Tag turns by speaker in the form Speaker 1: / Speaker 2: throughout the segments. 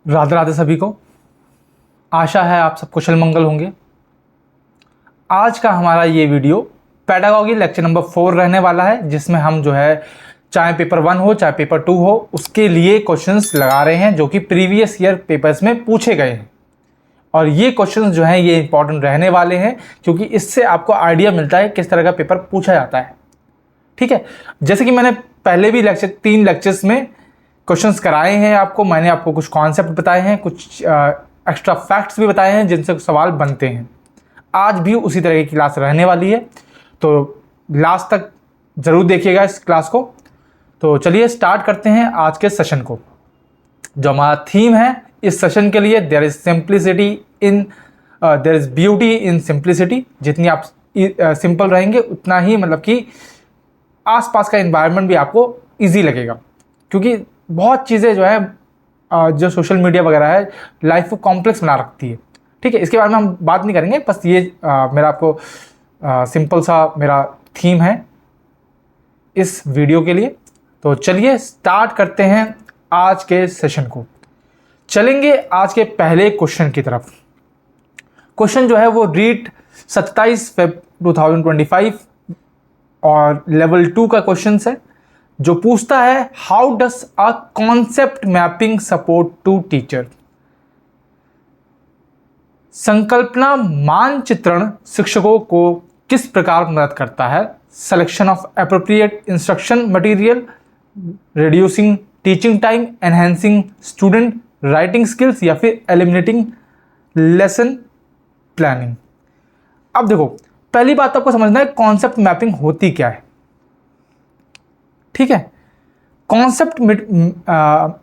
Speaker 1: राधे राधे सभी को। आशा है आप सब कुशल मंगल होंगे। आज का हमारा ये वीडियो पेडागॉजी लेक्चर नंबर 4 रहने वाला है, जिसमें हम जो है चाहे पेपर 1 हो चाहे पेपर 2 हो उसके लिए क्वेश्चंस लगा रहे हैं जो कि प्रीवियस ईयर पेपर्स में पूछे गए हैं। और ये क्वेश्चंस जो हैं ये इंपॉर्टेंट रहने वाले हैं क्योंकि इससे आपको आइडिया मिलता है किस तरह का पेपर पूछा जाता है। ठीक है, जैसे कि मैंने पहले भी 3 लेक्चर्स में क्वेश्चंस कराए हैं आपको। मैंने आपको कुछ कॉन्सेप्ट बताए हैं, कुछ एक्स्ट्रा फैक्ट्स भी बताए हैं जिनसे सवाल बनते हैं। आज भी उसी तरह की क्लास रहने वाली है, तो लास्ट तक ज़रूर देखिएगा इस क्लास को। तो चलिए स्टार्ट करते हैं आज के सेशन को। जो हमारा थीम है इस सेशन के लिए, there is beauty in simplicity. जितनी आप सिंपल रहेंगे उतना ही मतलब कि आसपास का एनवायरनमेंट भी आपको इजी लगेगा, क्योंकि बहुत चीज़ें जो है जो सोशल मीडिया वगैरह है लाइफ को कॉम्प्लेक्स बना रखती है। ठीक है, इसके बारे में हम बात नहीं करेंगे, बस ये मेरा आपको सिंपल सा मेरा थीम है इस वीडियो के लिए। तो चलिए स्टार्ट करते हैं आज के सेशन को। चलेंगे आज के पहले क्वेश्चन की तरफ। क्वेश्चन जो है वो रीड 27 फेब 2025 और लेवल 2 का क्वेश्चन है, जो पूछता है how does a concept mapping support to teacher. संकल्पना मानचित्रण शिक्षकों को किस प्रकार मदद करता है? Selection of appropriate instruction material, reducing teaching time, enhancing student writing skills, या फिर एलिमिनेटिंग लेसन प्लानिंग। अब देखो, पहली बात आपको समझना है कॉन्सेप्ट मैपिंग होती क्या है। ठीक है, कॉन्सेप्ट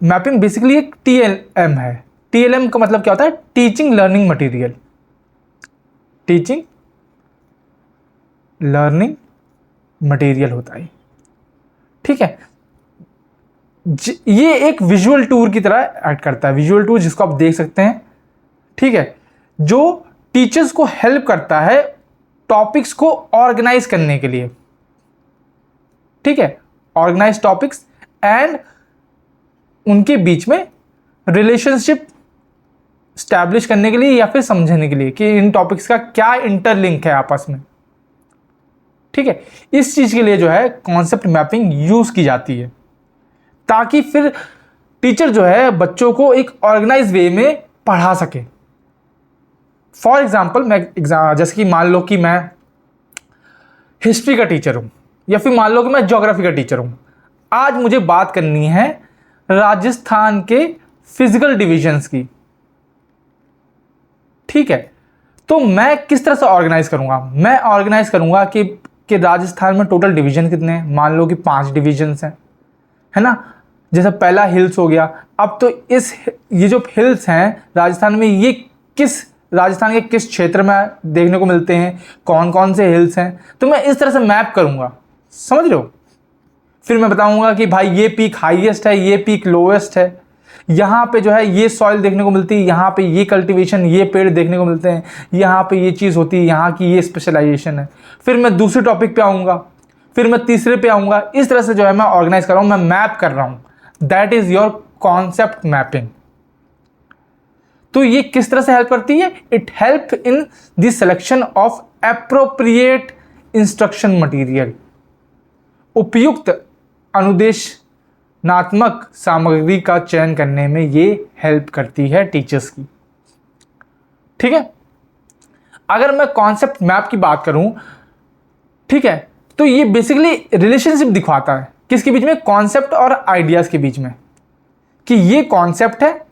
Speaker 1: मैपिंग बेसिकली एक TLM है। TLM का मतलब क्या होता है? Teaching learning material. Teaching learning material होता है। ठीक है, ये एक विजुअल टूर की तरह एक्ट करता है। विजुअल टूर जिसको आप देख सकते हैं, ठीक है, जो टीचर्स को हेल्प करता है टॉपिक्स को ऑर्गेनाइज करने के लिए। ठीक है, ऑर्गेनाइज टॉपिक्स एंड उनके बीच में रिलेशनशिप स्टैब्लिश करने के लिए या फिर समझने के लिए कि इन टॉपिक्स का क्या इंटरलिंक है आपस में। ठीक है, इस चीज के लिए जो है कॉन्सेप्ट मैपिंग यूज की जाती है, ताकि फिर टीचर जो है बच्चों को एक ऑर्गेनाइज वे में पढ़ा सके। फॉर एग्जाम्पल जैसे कि मान लो कि मैं हिस्ट्री का टीचर हूं, या फिर मान लो कि मैं ज्योग्राफी का टीचर हूं। आज मुझे बात करनी है राजस्थान के फिजिकल डिविजन्स की। ठीक है, तो मैं किस तरह से ऑर्गेनाइज करूंगा? मैं ऑर्गेनाइज करूंगा कि राजस्थान में टोटल डिवीजन कितने हैं। मान लो कि 5 डिविजन्स हैं, है ना। जैसे पहला हिल्स हो गया। अब तो ये जो हिल्स हैं राजस्थान में, ये राजस्थान के किस क्षेत्र में देखने को मिलते हैं, कौन कौन से हिल्स हैं, तो मैं इस तरह से मैप करूंगा। समझ रहे हो? फिर मैं बताऊंगा कि भाई ये पीक हाईएस्ट है, ये पीक लोएस्ट है, यहाँ पे जो है ये सॉइल देखने को मिलती है, यहाँ पे ये कल्टीवेशन, ये पेड़ देखने को मिलते हैं, यहाँ पे ये चीज़ होती है, यहाँ की ये स्पेशलाइजेशन है। फिर मैं दूसरे टॉपिक पे आऊँगा, फिर मैं तीसरे पे आऊँगा। इस तरह से जो है मैं ऑर्गेनाइज कर रहा हूँ, मैं मैप कर रहा हूँ। That is your concept mapping. तो ये किस तरह से हेल्प करती है? It help in the selection of appropriate instruction material. उपयुक्त अनुदेशनात्मक सामग्री का चयन करने में ये हेल्प करती है टीचर्स की। ठीक है, अगर मैं कॉन्सेप्ट मैप की बात करूं, ठीक है, तो ये बेसिकली रिलेशनशिप दिखाता है किसके बीच में? कॉन्सेप्ट और आइडियाज के बीच में, कि ये कॉन्सेप्ट है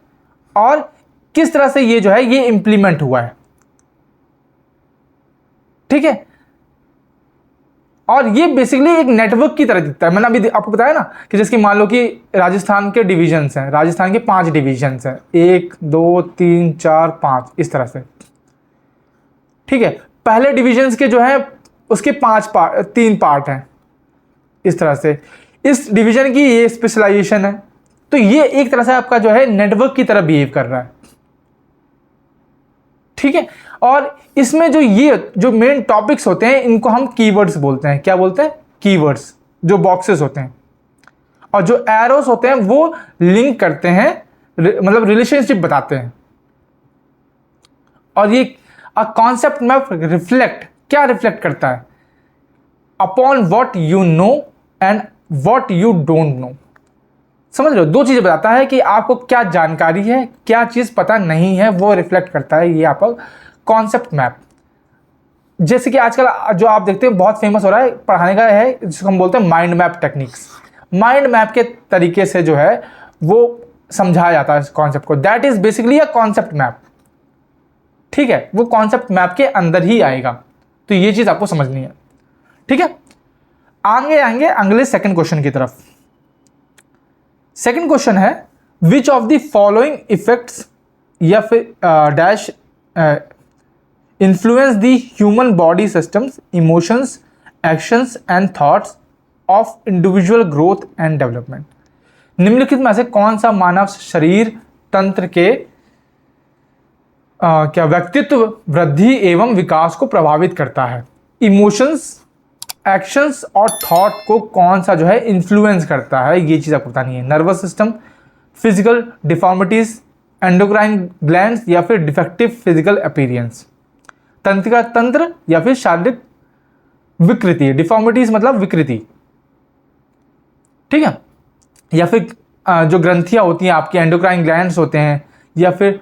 Speaker 1: और किस तरह से ये जो है ये इंप्लीमेंट हुआ है। ठीक है, और ये बेसिकली एक नेटवर्क की तरह दिखता है। मैंने अभी आपको बताया ना कि जैसे कि मान लो कि राजस्थान के डिविजन्स हैं, राजस्थान के 5 डिविजन्स हैं, 1 2 3 4 5 इस तरह से। ठीक है, पहले डिविजन्स के जो है उसके 3 पार्ट हैं इस तरह से। इस डिवीजन की ये स्पेशलाइजेशन है, तो ये एक तरह से आपका जो है नेटवर्क की तरह बिहेव कर रहा है। ठीक है, और इसमें जो मेन टॉपिक्स होते हैं इनको हम कीवर्ड्स बोलते हैं। क्या बोलते हैं? कीवर्ड्स, जो बॉक्सेस होते हैं। और जो एरोस होते हैं वो लिंक करते हैं मतलब रिलेशनशिप बताते हैं। और ये कॉन्सेप्ट मैप क्या रिफ्लेक्ट करता है? Upon what you know and what you don't know. समझ रहे हो, दो चीजें बताता है कि आपको क्या जानकारी है, क्या चीज पता नहीं है, वो रिफ्लेक्ट करता है ये आपका कॉन्सेप्ट मैप। जैसे कि आजकल जो आप देखते हैं बहुत फेमस हो रहा है पढ़ाने का है, जिसको हम बोलते हैं mind map techniques. Mind map के तरीके से जो है वो समझाया जाता है इस कॉन्सेप्ट को। That is basically a concept map. ठीक है, वो कॉन्सेप्ट मैप के अंदर ही आएगा, तो ये चीज आपको समझनी है। ठीक है, आगे आएंगे अगले सेकंड क्वेश्चन की तरफ। सेकंड क्वेश्चन है, विच ऑफ द फॉलोइंग इफेक्ट्स या फिर dash influence the human body systems, emotions, actions and thoughts of individual growth and development। निम्नलिखित में से कौन सा मानव शरीर तंत्र के क्या व्यक्तित्व वृद्धि एवं विकास को प्रभावित करता है? इमोशंस, एक्शंस और थॉट को कौन सा जो है इन्फ्लुएंस करता है, ये चीज आपको बतानी है। Nervous system, physical deformities, endocrine glands या फिर डिफेक्टिव फिजिकल अपीयरेंस। तंत्रिका तंत्र या फिर शारीरिक विकृति, डिफॉर्मिटीज मतलब विकृति। ठीक है, या फिर जो ग्रंथियां होती हैं आपकी, एंडोक्राइन ग्लैंड्स होते हैं, या फिर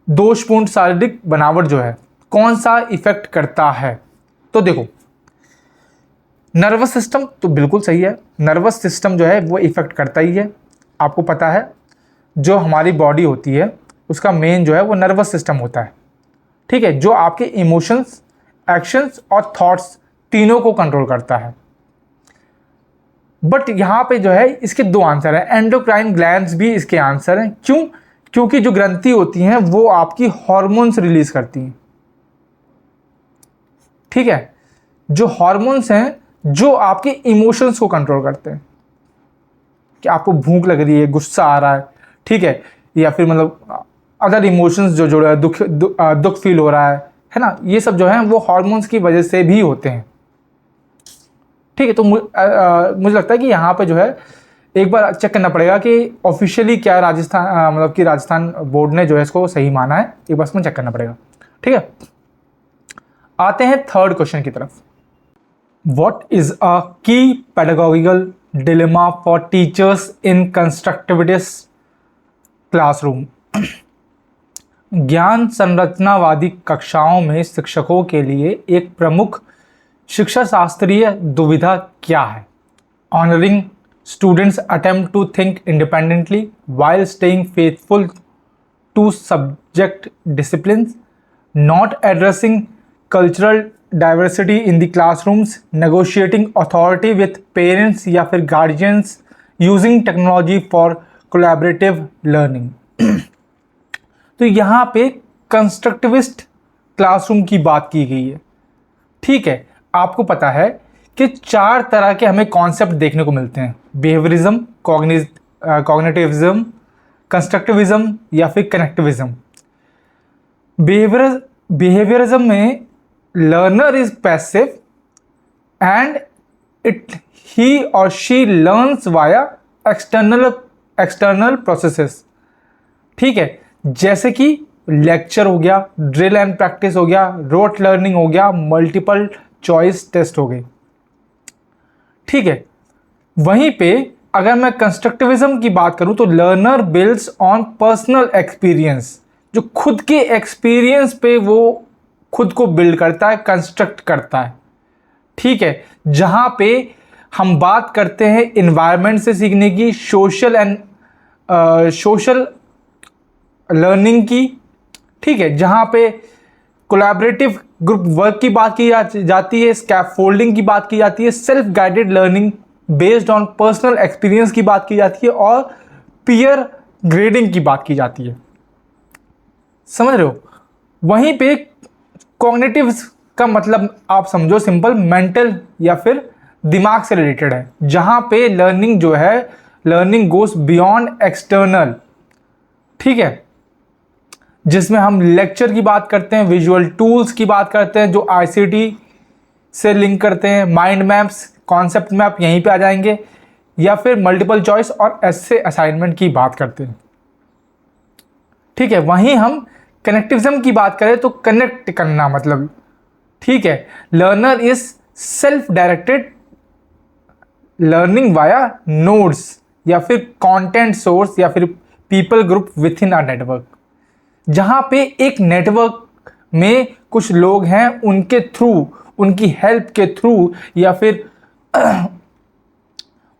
Speaker 1: दोषपूर्ण शारीरिक बनावट जो है कौन सा इफेक्ट करता है? तो देखो, नर्वस सिस्टम तो बिल्कुल सही है, नर्वस सिस्टम जो है वो इफेक्ट करता ही है। आपको पता है जो हमारी बॉडी होती है उसका मेन जो है वो नर्वस सिस्टम होता है। ठीक है, जो आपके इमोशंस, एक्शंस और थॉट्स तीनों को कंट्रोल करता है। बट यहां पे जो है इसके दो आंसर हैं, एंडोक्राइन ग्लैंड्स भी इसके आंसर हैं। क्यों? क्योंकि जो ग्रंथि होती हैं वो आपकी हार्मोन्स रिलीज करती हैं। ठीक है, जो हार्मोन्स हैं जो आपके इमोशंस को कंट्रोल करते हैं, कि आपको भूख लग रही है, गुस्सा आ रहा है, ठीक है, या फिर मतलब अदर इमोशंस जो जुड़े हैं, दुख फील हो रहा है ना, ये सब जो है वो हार्मोन्स की वजह से भी होते हैं। ठीक है, तो मुझे लगता है कि यहाँ पे जो है एक बार चेक करना पड़ेगा कि ऑफिशियली क्या राजस्थान मतलब कि राजस्थान बोर्ड ने जो है इसको सही माना है, एक बार इसमें चेक करना पड़ेगा। ठीक है, आते हैं थर्ड क्वेश्चन की तरफ। What is a key pedagogical dilemma for teachers in constructivist classroom? ज्ञान संरचनावादी कक्षाओं में शिक्षकों के लिए एक प्रमुख शिक्षा शास्त्रीय दुविधा क्या है? Honouring students attempt to think independently while staying faithful to subject disciplines, not addressing cultural diversity in the classrooms, negotiating authority with parents या फिर guardians, using technology for collaborative learning. तो यहाँ पे कंस्ट्रक्टिविस्ट क्लासरूम की बात की गई है। ठीक है, आपको पता है कि चार तरह के हमें कॉन्सेप्ट देखने को मिलते हैं, बिहेवियरिज्म, कॉग्निटिविज्म, कंस्ट्रक्टिविज्म या फिर कनेक्टिविज्म। बिहेवियरिज्म में learner is passive and he और she learns via external processes. ठीक है, जैसे कि लेक्चर हो गया, ड्रिल एंड प्रैक्टिस हो गया, रोट लर्निंग हो गया, मल्टीपल चॉइस टेस्ट हो गई। ठीक है, वहीं पे अगर मैं कंस्ट्रक्टिविज्म की बात करूं तो learner builds on personal experience, जो खुद के एक्सपीरियंस पे वो खुद को बिल्ड करता है, कंस्ट्रक्ट करता है। ठीक है, जहां पे हम बात करते हैं इन्वायरमेंट से सीखने की, सोशल लर्निंग की। ठीक है, जहां पे कोलैबोरेटिव ग्रुप वर्क की बात की जाती है, स्कैफोल्डिंग की बात की जाती है, self guided learning based on personal experience की बात की जाती है, और पीयर ग्रेडिंग की बात की जाती है। समझ रहे हो? वहीं पे कॉग्निटिव का मतलब आप समझो सिंपल, मेंटल या फिर दिमाग से रिलेटेड है, जहां पे लर्निंग जो है, लर्निंग गोस बियॉन्ड एक्सटर्नल। ठीक है, जिसमें हम लेक्चर की बात करते हैं, विजुअल टूल्स की बात करते हैं जो आईसीटी से लिंक करते हैं, माइंड मैप्स, कॉन्सेप्ट मैप यहीं पे आ जाएंगे, या फिर मल्टीपल चॉइस और एसे असाइनमेंट की बात करते हैं। ठीक है। वहीं हम कनेक्टिविज्म की बात करें तो कनेक्ट करना मतलब, ठीक है, learner is self directed learning via nodes या फिर कंटेंट सोर्स या फिर people group with in a network, जहां पे एक नेटवर्क में कुछ लोग हैं, उनके थ्रू, उनकी हेल्प के थ्रू या फिर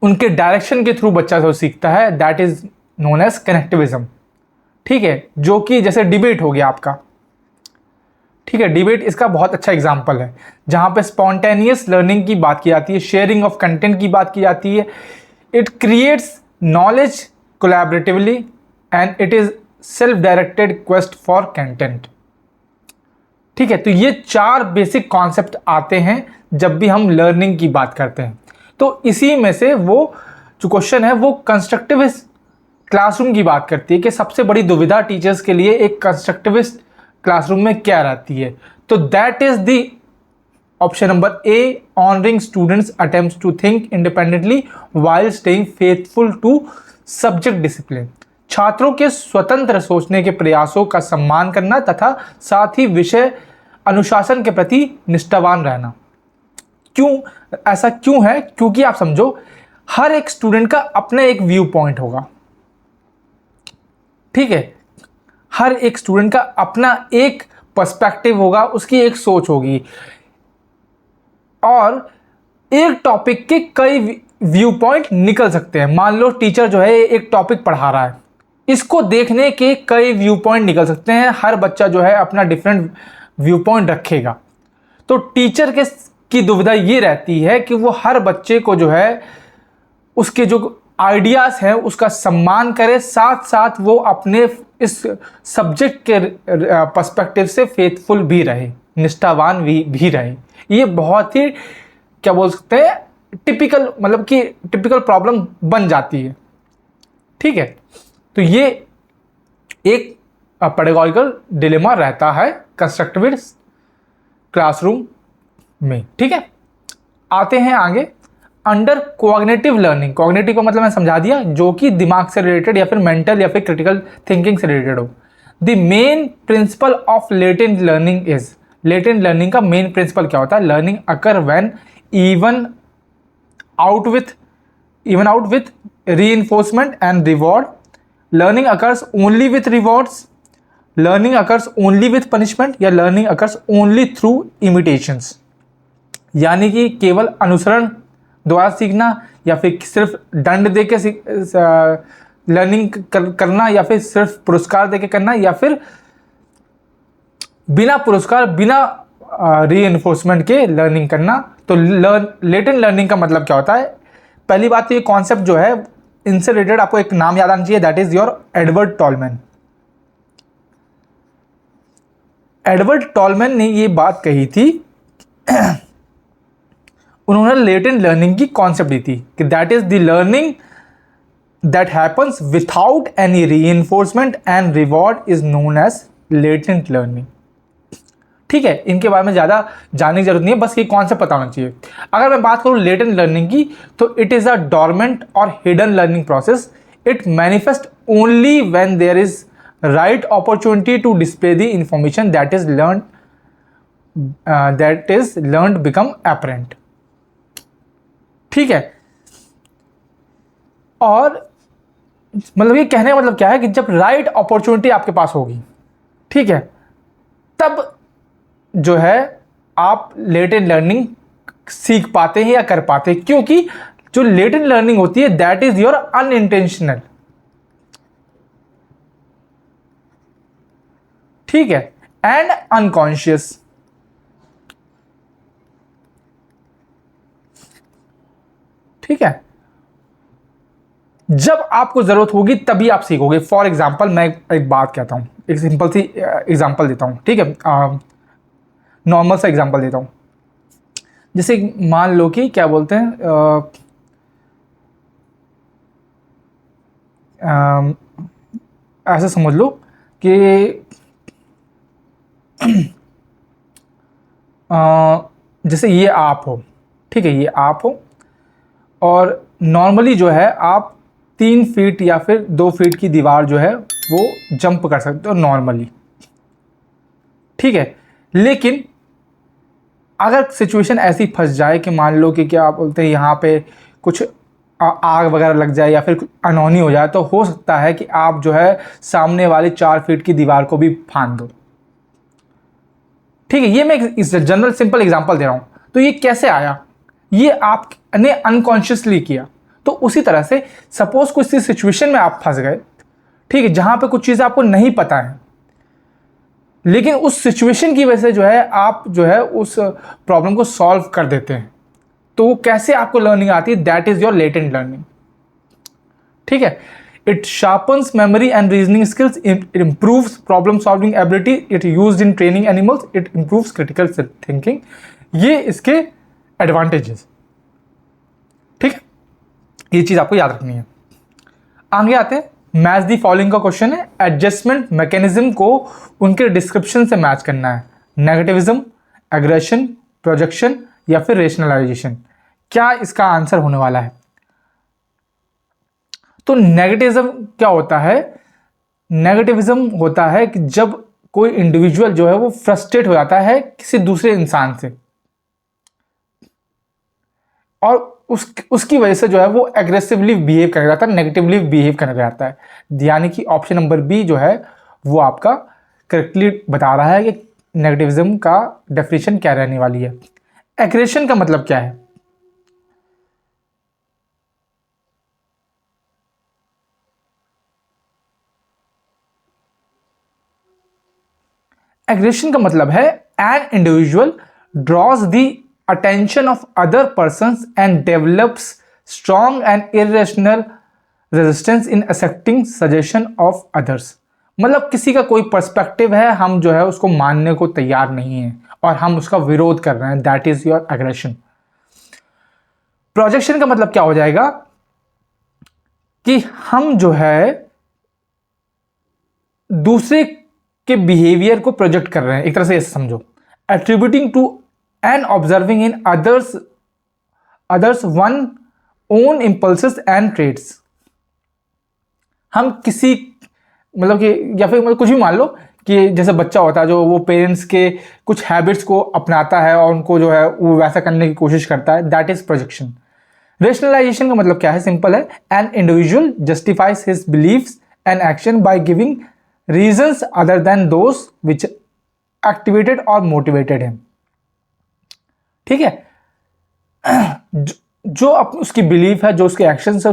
Speaker 1: उनके डायरेक्शन के थ्रू बच्चा जो सीखता है, that is known as connectivism. ठीक है, जो कि जैसे डिबेट हो गया आपका, ठीक है, डिबेट इसका बहुत अच्छा एग्जाम्पल है, जहां पे स्पॉन्टेनियस लर्निंग की बात की जाती है, शेयरिंग ऑफ कंटेंट की बात की जाती है। It creates knowledge collaboratively and it is self directed quest for content. ठीक है, तो ये 4 बेसिक कॉन्सेप्ट आते हैं जब भी हम लर्निंग की बात करते हैं। तो इसी में से वो जो क्वेश्चन है वो कंस्ट्रक्टिविस्ट क्लासरूम की बात करती है कि सबसे बड़ी दुविधा टीचर्स के लिए एक कंस्ट्रक्टिविस्ट क्लासरूम में क्या रहती है। तो that is the option number A, honouring students attempts to think independently while staying faithful to subject discipline. छात्रों के स्वतंत्र सोचने के प्रयासों का सम्मान करना तथा साथ ही विषय अनुशासन के प्रति निष्ठावान रहना। क्यों ऐसा क्यों है? क्योंकि आप समझो, हर एक स्टूडेंट का अपना एक व्यू पॉइंट होगा। ठीक है, हर एक स्टूडेंट का अपना एक पर्सपेक्टिव होगा, उसकी एक सोच होगी, और एक टॉपिक के कई व्यू पॉइंट निकल सकते हैं। मान लो टीचर जो है एक टॉपिक पढ़ा रहा है, इसको देखने के कई व्यू पॉइंट निकल सकते हैं, हर बच्चा जो है अपना डिफरेंट व्यू पॉइंट रखेगा। तो टीचर की दुविधा ये रहती है कि वो हर बच्चे को जो है उसके जो आइडियाज़ हैं उसका सम्मान करे, साथ साथ वो अपने इस सब्जेक्ट के पर्सपेक्टिव से फेथफुल भी रहे, निष्ठावान भी रहे। ये बहुत ही क्या बोल सकते हैं, टिपिकल, मतलब कि टिपिकल प्रॉब्लम बन जाती है। ठीक है, तो ये एक पेडागॉजिकल डिलेमा रहता है कंस्ट्रक्टिविस्ट क्लासरूम में। ठीक है, आते हैं आगे। अंडर कॉग्निटिव लर्निंग, कॉग्निटिव का मतलब मैं समझा दिया, जो कि दिमाग से रिलेटेड या फिर मेंटल या फिर क्रिटिकल थिंकिंग से रिलेटेड हो। The main principle of latent learning is, latent learning का मेन प्रिंसिपल क्या होता है? Learning occur when even out with reinforcement and reward, learning occurs only with rewards, learning occurs only with punishment, या learning occurs only through imitations। यानी कि केवल अनुसरण द्वारा सीखना, या फिर सिर्फ दंड दे के लर्निंग करना, या फिर सिर्फ पुरस्कार दे के करना, या फिर बिना पुरस्कार बिना रीइंफोर्समेंट के लर्निंग करना। तो लेटेंट लर्निंग का मतलब क्या होता है? पहली बात तो ये कॉन्सेप्ट जो है, इनसे रिलेटेड आपको एक नाम याद आना चाहिए, that is your Edward Tolman. Edward Tolman ने ये बात कही थी, उन्होंने लेटेंट लर्निंग की कॉन्सेप्ट दी थी कि that is the learning that happens without any reinforcement and reward is known as latent learning. ठीक है, इनके बारे में ज़्यादा जानने की जरूरत नहीं है, बस ये कॉन्सेप्ट पता होना चाहिए। अगर मैं बात करूँ लेटेंट लर्निंग की, तो इट इज़ अ डॉर्मेंट और hidden learning process. It manifest only when there is right opportunity to display the information that is learned become apparent. ठीक है, और मतलब ये कहने का मतलब क्या है कि जब राइट अपॉर्चुनिटी आपके पास होगी, ठीक है, तब जो है आप लेटेंट लर्निंग सीख पाते हैं या कर पाते हैं। क्योंकि जो लेटेंट लर्निंग होती है दैट इज योर अनइंटेंशनल। ठीक है, एंड अनकॉन्शियस। ठीक है, जब आपको जरूरत होगी तभी आप सीखोगे। फॉर एग्जाम्पल, मैं एक बात कहता हूं, एक सिंपल सी एग्जाम्पल देता हूं। ठीक है, नॉर्मल सा एग्जांपल देता हूँ। जैसे मान लो कि क्या बोलते हैं, ऐसे समझ लो कि जैसे ये आप हो, ठीक है, ये आप हो, और नॉर्मली जो है आप 3 फीट या फिर 2 फीट की दीवार जो है वो जंप कर सकते हो नॉर्मली, ठीक है। लेकिन अगर सिचुएशन ऐसी फंस जाए कि मान लो कि क्या आप बोलते हैं यहाँ पे कुछ आग वगैरह लग जाए या फिर कुछ अनहोनी हो जाए, तो हो सकता है कि आप जो है सामने वाली 4 फीट की दीवार को भी फांद दो, ठीक है। ये मैं इस जनरल सिंपल एग्जांपल दे रहा हूँ। तो ये कैसे आया, ये आपने अनकॉन्शियसली किया। तो उसी तरह से सपोज कुछ सिचुएशन में आप फंस गए, ठीक है, जहां पे कुछ चीज़ें आपको नहीं पता है, लेकिन उस सिचुएशन की वजह से जो है आप जो है उस प्रॉब्लम को सॉल्व कर देते हैं। तो वो कैसे आपको लर्निंग आती है, that is your latent learning, ठीक है। It sharpens memory and reasoning skills, it improves problem solving ability, it used in training animals, it improves critical thinking. ये इसके एडवांटेजेस, ठीक है, ये चीज आपको याद रखनी है। आगे आते हैं, मैच दी फॉलोइंग का क्वेश्चन है। एडजस्टमेंट मैकेनिज्म को उनके डिस्क्रिप्शन से मैच करना है। नेगेटिविज्म, एग्रेशन, प्रोजेक्शन या फिर रेशनलाइजेशन। क्या इसका आंसर होने वाला है? तो नेगेटिविज्म क्या होता है? नेगेटिविज्म होता है कि जब कोई इंडिविजुअल जो है वो फ्रस्ट्रेट हो जाता है किसी दूसरे इंसान से, और उसकी वजह से जो है वो एग्रेसिवली बिहेव करने जाता है, नेगेटिवली बिहेव करने जाता है। यानी कि ऑप्शन नंबर बी जो है वो आपका करेक्टली बता रहा है कि नेगेटिविज्म का डेफिनेशन क्या रहने वाली है। एग्रेशन का मतलब क्या है? एग्रेशन का मतलब है an individual drawers the attention of other persons and develops strong and irrational resistance in accepting suggestion of others. मतलब किसी का कोई पर्सपेक्टिव है, हम जो है उसको मानने को तैयार नहीं है और हम उसका विरोध कर रहे हैं, that is your aggression. Projection का मतलब क्या हो जाएगा कि हम जो है दूसरे के बिहेवियर को प्रोजेक्ट कर रहे हैं, एक तरह से ऐसे समझो। Attributing to and observing in others one own impulses and traits. हम किसी मतलब कि या फिर कुछ भी मान लो कि जैसे बच्चा होता है जो वो पेरेंट्स के कुछ हैबिट्स को अपनाता है और उनको जो है वो वैसा करने की कोशिश करता है, दैट इज प्रोजेक्शन। रेशनलाइजेशन का मतलब क्या है? सिंपल है, an individual justifies his beliefs and action by giving reasons other than those which activated or motivated him। ठीक है, जो उसकी बिलीफ है, जो उसके एक्शन है,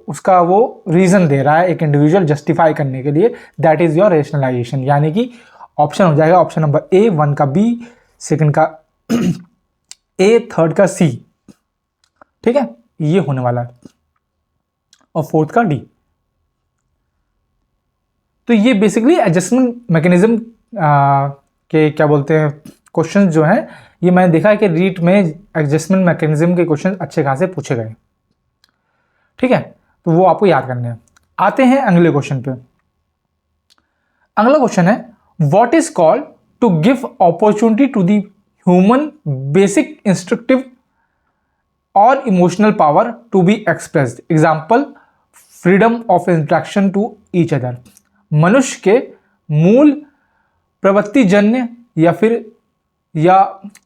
Speaker 1: उसका वो रीजन दे रहा है एक इंडिविजुअल जस्टिफाई करने के लिए, दैट इज योर रेशनलाइजेशन। यानी कि ऑप्शन हो जाएगा ऑप्शन नंबर ए, 1 का बी, सेकंड का ए, थर्ड का सी, ठीक है, ये होने वाला है, और फोर्थ का डी। तो ये बेसिकली एडजस्टमेंट मैकेनिज्म के क्या बोलते हैं क्वेश्चन जो हैं, ये मैंने देखा है कि रीट में एडजस्टमेंट मैकेनिज्म के क्वेश्चन अच्छे खासे पूछे गए, ठीक है, तो वो आपको याद करने हैं। आते हैं अगले क्वेश्चन पे। अगला क्वेश्चन है, what is called to give opportunity to the human basic instructive और emotional power to be expressed. Example, freedom of interaction to each other. मनुष्य के मूल प्रवृत्तिजन्य या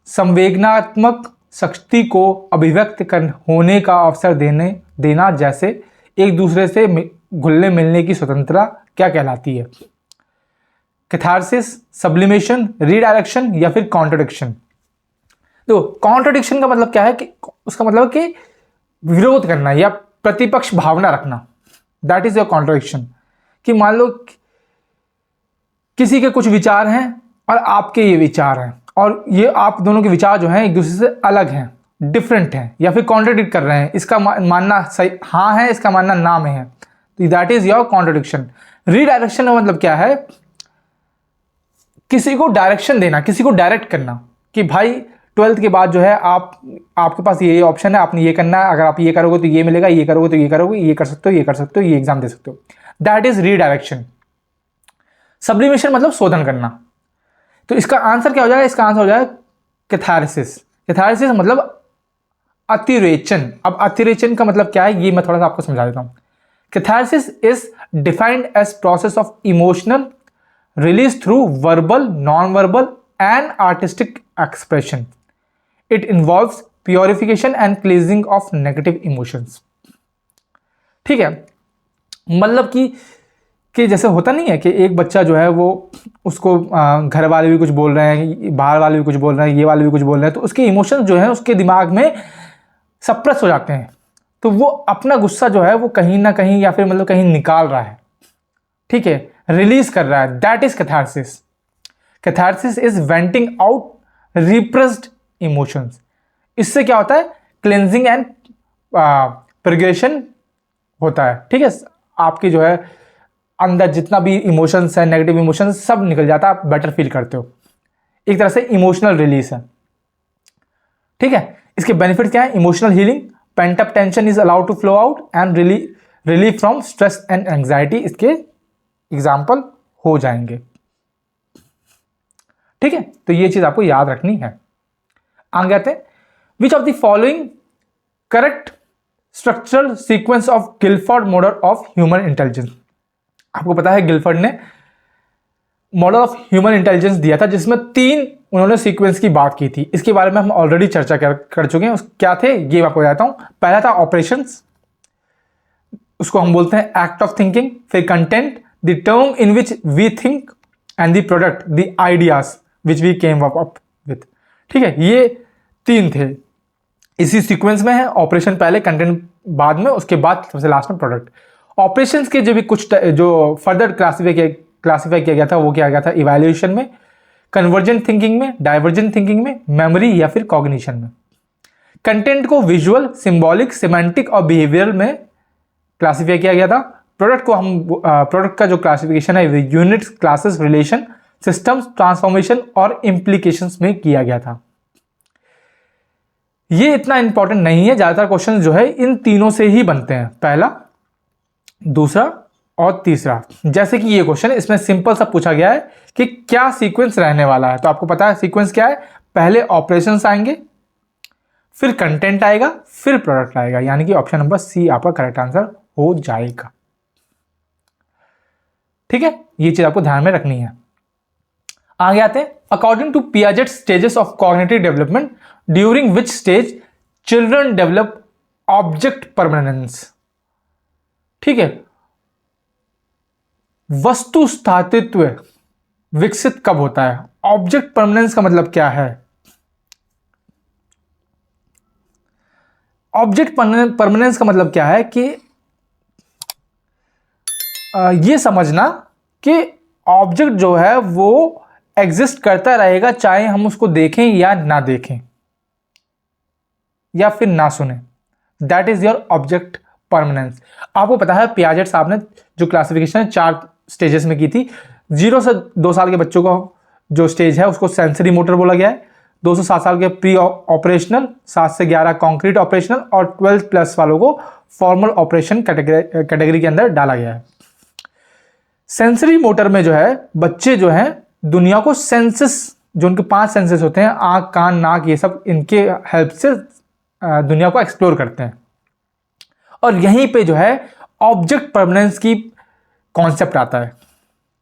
Speaker 1: संवेदनात्मक शक्ति को अभिव्यक्त होने का अवसर देना, जैसे एक दूसरे से घुलने मिलने की स्वतंत्रता क्या कहलाती है? कैथारसिस, सब्लिमेशन, रीडायरेक्शन या फिर कॉन्ट्रडिक्शन। तो कॉन्ट्रडिक्शन का मतलब क्या है कि उसका मतलब कि विरोध करना या प्रतिपक्ष भावना रखना, दैट इज योर कॉन्ट्रडिक्शन। कि मान लो किसी के कुछ विचार हैं और आपके ये विचार हैं, और ये आप दोनों के विचार जो हैं एक दूसरे से अलग हैं, डिफरेंट हैं, या फिर कॉन्ट्रडिक्ट कर रहे हैं। इसका मानना सही हाँ है, इसका मानना ना में है, तो that is your contradiction. Redirection का मतलब क्या है? किसी को डायरेक्शन देना, किसी को डायरेक्ट करना कि भाई 12th के बाद जो है आपके पास ये ऑप्शन है, आपने ये करना है, अगर आप ये करोगे तो ये मिलेगा, ये करोगे तो ये करोगे, ये कर सकते हो, ये कर सकते हो, ये एग्जाम दे सकते हो, दैट इज रीडायरेक्शन। सब्लिमेशन मतलब शोधन करना। तो इसका आंसर क्या हो जाएगा? इसका आंसर हो जाएगा कैथारसिस। कैथारसिस मतलब अतिरेचन। अब अतिरेचन का मतलब क्या है, ये मैं थोड़ा सा आपको समझा देता हूं। Catharsis is defined as process of emotional release through verbal, non verbal and artistic expression. It involves purification and cleansing of negative emotions. ठीक है, मतलब कि जैसे होता नहीं है कि एक बच्चा जो है वो उसको घर वाले भी कुछ बोल रहे हैं, बाहर वाले भी कुछ बोल रहे हैं, ये वाले भी कुछ बोल रहे हैं, तो उसके इमोशंस जो है उसके दिमाग में सप्रेस हो जाते हैं. तो वो अपना गुस्सा जो है वो कहीं ना कहीं या फिर मतलब कहीं निकाल रहा है. ठीक है, रिलीज कर रहा है. That is catharsis. Catharsis is venting out repressed emotions. इससे क्या होता है, क्लेंजिंग एंड प्रिगेशन होता है. ठीक है, आपकी जो है अंदर जितना भी इमोशंस है, नेगेटिव इमोशंस सब निकल जाता है, आप बेटर फील करते हो. एक तरह से इमोशनल रिलीज है. ठीक है, इसके बेनिफिट क्या है, emotional healing, pent up tension is allowed to flow out and relief from stress and anxiety. इसके एग्जाम्पल हो जाएंगे. ठीक है, तो ये चीज आपको याद रखनी है. आगे आते हैं, which of the following correct structural sequence of Guilford model of human intelligence. आपको पता है गिलफोर्ड ने मॉडल ऑफ ह्यूमन इंटेलिजेंस दिया था जिसमें 3 उन्होंने सीक्वेंस की बात की थी. इसके बारे में हम ऑलरेडी चर्चा कर चुके हैं. क्या थे ये आपको बताता हूं. पहला था ऑपरेशंस, उसको हम बोलते हैं एक्ट ऑफ थिंकिंग. फिर content, the term in which we think, and the product, the ideas which we came up with. ठीक है, ये 3 थे, इसी सीक्वेंस में है. ऑपरेशन पहले, कंटेंट बाद में, उसके बाद सबसे लास्ट में प्रोडक्ट. ऑपरेशंस के जो भी कुछ जो फर्दर क्लासीफाई किया गया था वो किया गया था इवैल्यूएशन में, कन्वर्जेंट थिंकिंग में, डाइवर्जेंट थिंकिंग में, मेमोरी या फिर कॉग्निशन में. कंटेंट को विजुअल, सिंबॉलिक, सिमेंटिक और बिहेवियरल में क्लासीफाई किया गया था. प्रोडक्ट को हम प्रोडक्ट का जो क्लासिफिकेशन है units, classes, relation, systems, transformation और इम्प्लीकेशंस में किया गया था. ये इतना इंपॉर्टेंट नहीं है, ज्यादातर क्वेश्चन जो है इन तीनों से ही बनते हैं, पहला, दूसरा और तीसरा. जैसे कि ये क्वेश्चन, इसमें सिंपल सा पूछा गया है कि क्या सीक्वेंस रहने वाला है. तो आपको पता है सीक्वेंस क्या है, पहले ऑपरेशंस आएंगे, फिर कंटेंट आएगा, फिर प्रोडक्ट आएगा. यानी कि ऑप्शन नंबर सी आपका करेक्ट आंसर हो जाएगा. ठीक है, ये चीज आपको ध्यान में रखनी है. आगे आते हैं, according to Piaget stages of cognitive development, during which stage children develop object permanence. ठीक है, वस्तु स्थायित्व विकसित कब होता है. ऑब्जेक्ट परमानेंस का मतलब क्या है. ऑब्जेक्ट परमानेंस का मतलब क्या है कि ये समझना कि ऑब्जेक्ट जो है वो एग्जिस्ट करता रहेगा, चाहे हम उसको देखें या ना देखें या फिर ना सुने. That is your object permanence. आपको पता है पियाजेट साहब ने जो क्लासिफिकेशन 4 स्टेजेस में की थी. 0 से 2 साल के बच्चों का जो स्टेज है उसको सेंसरी मोटर बोला गया है. 2 से 7 साल के प्री ऑपरेशनल, 7 से 11 कॉन्क्रीट ऑपरेशनल और 12 प्लस वालों को फॉर्मल ऑपरेशन कैटेगरी के अंदर डाला गया है. सेंसरी मोटर में जो है बच्चे जो हैं दुनिया को सेंसेस, जो उनके 5 सेंसेस होते हैं, आंख, कान, नाक, ये सब, इनके हेल्प से दुनिया को एक्सप्लोर करते हैं. और यहीं पे जो है ऑब्जेक्ट परमानेंस की कॉन्सेप्ट आता है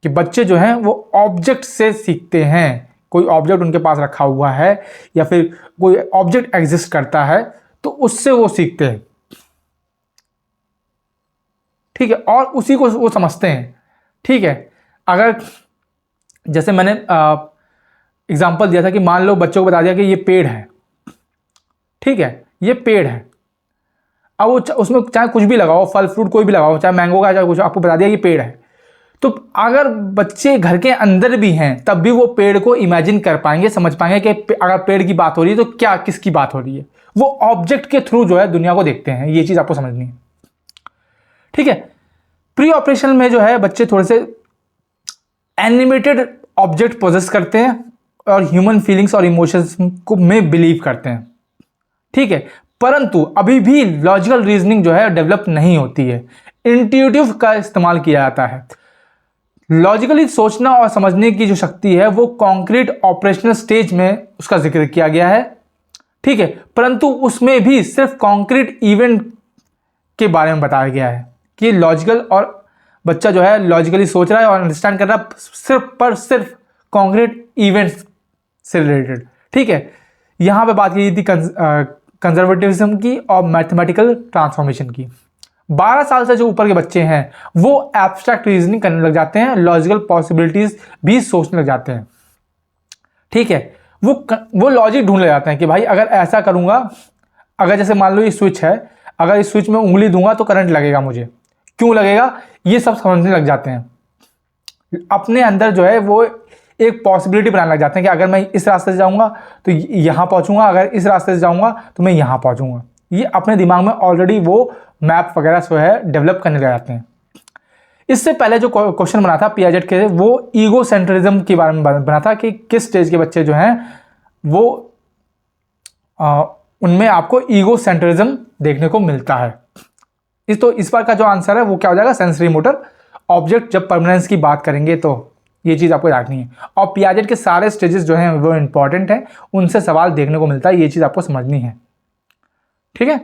Speaker 1: कि बच्चे जो हैं वो ऑब्जेक्ट से सीखते हैं. कोई ऑब्जेक्ट उनके पास रखा हुआ है या फिर कोई ऑब्जेक्ट एग्जिस्ट करता है तो उससे वो सीखते हैं. ठीक है, और उसी को वो समझते हैं. ठीक है, अगर जैसे मैंने एग्जांपल दिया था कि मान लो बच्चों को बता दिया कि ये पेड़ है. ठीक है, ये पेड़ है. अब वो उसमें चाहे कुछ भी लगाओ, फल फ्रूट कोई भी लगाओ, चाहे मैंगो का, चाहे कुछ, आपको बता दिया ये पेड़ है. तो अगर बच्चे घर के अंदर भी हैं तब भी वो पेड़ को इमेजिन कर पाएंगे, समझ पाएंगे कि अगर पेड़ की बात हो रही है तो क्या, किसकी बात हो रही है. वो ऑब्जेक्ट के थ्रू जो है दुनिया को देखते हैं. ये चीज आपको समझनी है. ठीक है, प्री ऑपरेशन में जो है बच्चे थोड़े से एनिमेटेड ऑब्जेक्ट पोजेस करते हैं और ह्यूमन फीलिंग्स और इमोशंस को में बिलीव करते हैं. ठीक है, परंतु अभी भी लॉजिकल रीजनिंग जो है डेवलप नहीं होती है. इंट्यूटिव का इस्तेमाल किया जाता है. लॉजिकली सोचना और समझने की जो शक्ति है वो कॉन्क्रीट ऑपरेशनल स्टेज में उसका जिक्र किया गया है. ठीक है, परंतु उसमें भी सिर्फ कॉन्क्रीट इवेंट के बारे में बताया गया है. कि लॉजिकल और बच्चा जो है लॉजिकली सोच रहा है और अंडरस्टैंड कर रहा है सिर्फ कॉन्क्रीट इवेंट्स से रिलेटेड। ठीक है, यहाँ पे बात की थी कंजर्वेटिविज्म की और मैथमेटिकल ट्रांसफॉर्मेशन की। 12 साल से जो ऊपर के बच्चे हैं वो एब्स्ट्रैक्ट रीजनिंग करने लग जाते हैं, लॉजिकल पॉसिबिलिटीज भी सोचने लग जाते हैं। ठीक है, वो लॉजिक ढूंढ ले जाते हैं कि भाई अगर ऐसा करूंगा, अगर जैसे मान लो ये स्विच है, अगर इस स्विच में उंगली दूंगा तो करंट लगेगा, मुझे क्यों लगेगा, ये सब समझने लग जाते हैं। अपने अंदर जो है वो एक पॉसिबिलिटी बनाने लग जाते हैं कि अगर मैं इस रास्ते से जाऊंगा तो यहाँ पहुंचूंगा, अगर इस रास्ते से जाऊंगा तो मैं यहाँ पहुंचूंगा। ये अपने दिमाग में ऑलरेडी वो मैप वगैरह जो है डेवलप करने लग जाते हैं। इससे पहले जो क्वेश्चन बना था पियाजेट के, वो ईगो सेंट्रिज्म के बारे में बना था कि किस स्टेज के बच्चे जो हैं वो उनमें आपको ईगो सेंट्रिज्म देखने को मिलता है। इस बार का जो आंसर है वो क्या हो जाएगा, सेंसरी मोटर ऑब्जेक्ट। जब परमानेंस की बात करेंगे तो ये चीज़ आपको याद नहीं है। और पियाजेट के सारे स्टेजेस जो हैं वो इंपॉर्टेंट हैं, उनसे सवाल देखने को मिलता है, ये चीज़ आपको समझनी है। ठीक है,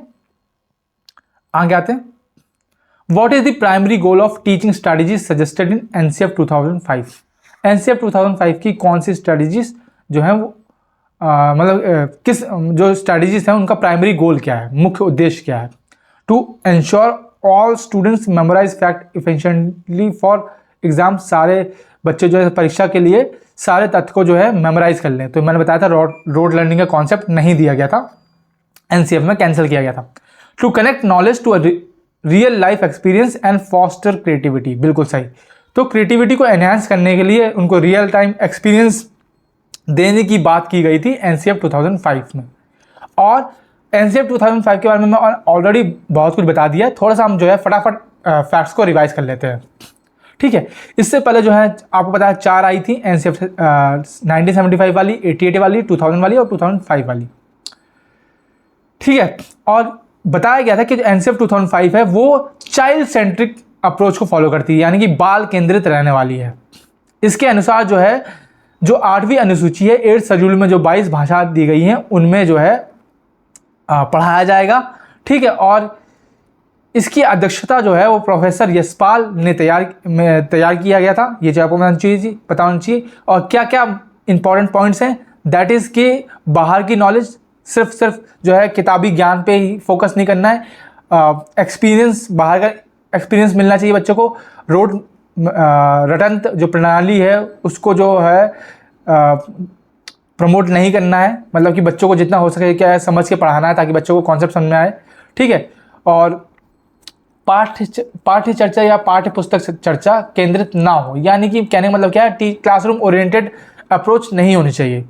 Speaker 1: आगे आते हैं। What is the primary goal of teaching strategies suggested in NCF 2005? NCF 2005 की कौन सी स्ट्रेटजीज जो हैं वो किस जो स्ट्रेटजीज हैं उनका प्राइमरी गोल क्या है, मुख्य उद्देश्य क्या है? To ensure all students memorise fact efficiently for exam. सारे बच्चे जो है परीक्षा के लिए सारे तथ्य को जो है मेमोराइज कर लें। तो मैंने बताया था रोड लर्निंग का कॉन्सेप्ट नहीं दिया गया था, एनसीएफ में कैंसिल किया गया था। To connect knowledge to real life experience and foster creativity, बिल्कुल सही। तो क्रिएटिविटी को एनहांस करने के लिए उनको रियल टाइम एक्सपीरियंस देने की बात की गई थी एनसीएफ 2005 में। और एनसीएफ 2005 के बारे में मैं ऑलरेडी बहुत कुछ बता दिया है, थोड़ा सा हम जो है फटाफट फैक्ट्स को रिवाइज कर लेते हैं। ठीक है, इससे पहले जो है आपको पता है 4 आई थी एनसीएफ 1975 वाली, 88 वाली, 2000 वाली और 2005 वाली। ठीक है, और बताया गया था कि जो एनसीएफ 2005 है वो चाइल्ड सेंट्रिक अप्रोच को फॉलो करती है, यानी कि बाल केंद्रित रहने वाली है। इसके अनुसार जो है जो 8वीं अनुसूची है 8th शेड्यूल में जो 22 भाषा दी गई हैं उनमें जो है पढ़ाया जाएगा। ठीक है, और इसकी अध्यक्षता जो है वो प्रोफेसर यशपाल ने तैयार किया गया था। ये जो आपको पता होना चाहिए। और क्या क्या इंपॉर्टेंट पॉइंट्स हैं, दैट इज़ कि बाहर की नॉलेज सिर्फ जो है किताबी ज्ञान पे ही फोकस नहीं करना है, एक्सपीरियंस, बाहर का एक्सपीरियंस मिलना चाहिए बच्चों को। रोड रटन जो प्रणाली है उसको जो है प्रमोट नहीं करना है, मतलब कि बच्चों को जितना हो सके क्या है समझ के पढ़ाना है ताकि बच्चों को कॉन्सेप्ट समझ में आए। ठीक है, और पाठ्य चर्चा या पाठ्य पुस्तक चर्चा केंद्रित ना हो, यानी कि कहने का मतलब क्या है, क्लासरूम ओरिएंटेड अप्रोच नहीं होनी चाहिए।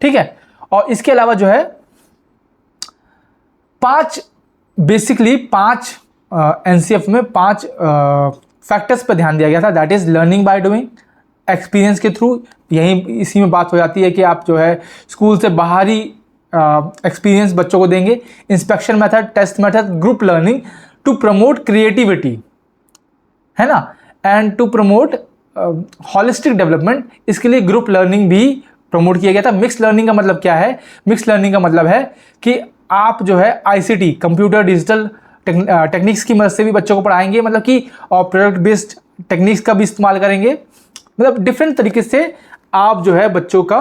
Speaker 1: ठीक है, और इसके अलावा जो है 5 एनसीएफ में 5 फैक्टर्स पर ध्यान दिया गया था। That is learning by doing, experience के थ्रू। इसी में बात हो जाती है कि आप जो है स्कूल से बाहरी एक्सपीरियंस बच्चों को देंगे। Inspection method, test method, group learning to promote creativity, है ना, and to promote holistic development. इसके लिए ग्रुप लर्निंग भी प्रमोट किया गया था। मिक्स लर्निंग का मतलब क्या है? मिक्स लर्निंग का मतलब है कि आप जो है आईसीटी, कंप्यूटर डिजिटल टेक्निक्स की मदद से भी बच्चों को पढ़ाएंगे, मतलब कि और प्रोडक्ट बेस्ड टेक्निक्स का भी इस्तेमाल करेंगे। मतलब डिफरेंट तरीके से आप जो है बच्चों का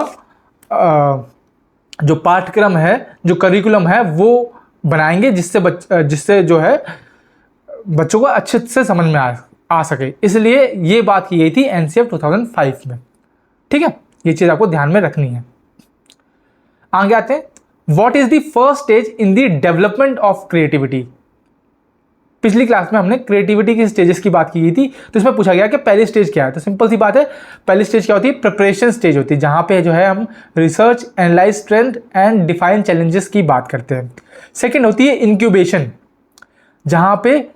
Speaker 1: जो पाठ्यक्रम है, जो करिकुलम है वो बनाएंगे, जिससे जो है बच्चों को अच्छे से समझ में आ सके। इसलिए ये बात की गई थी एनसीएफ 2005 में। ठीक है, ये चीज़ आपको ध्यान में रखनी है। आगे आते हैं, what is the first stage in the development of creativity. पिछली क्लास में हमने क्रिएटिविटी की स्टेजेस की बात की गई थी, तो इसमें पूछा गया कि पहली स्टेज क्या है। तो सिंपल सी बात है, पहली स्टेज क्या होती है? प्रिपरेशन स्टेज होती है, जहां पे जो है हम research, analyse strength and define challenges की बात करते हैं। सेकेंड होती है इंक्यूबेशन, जहां पे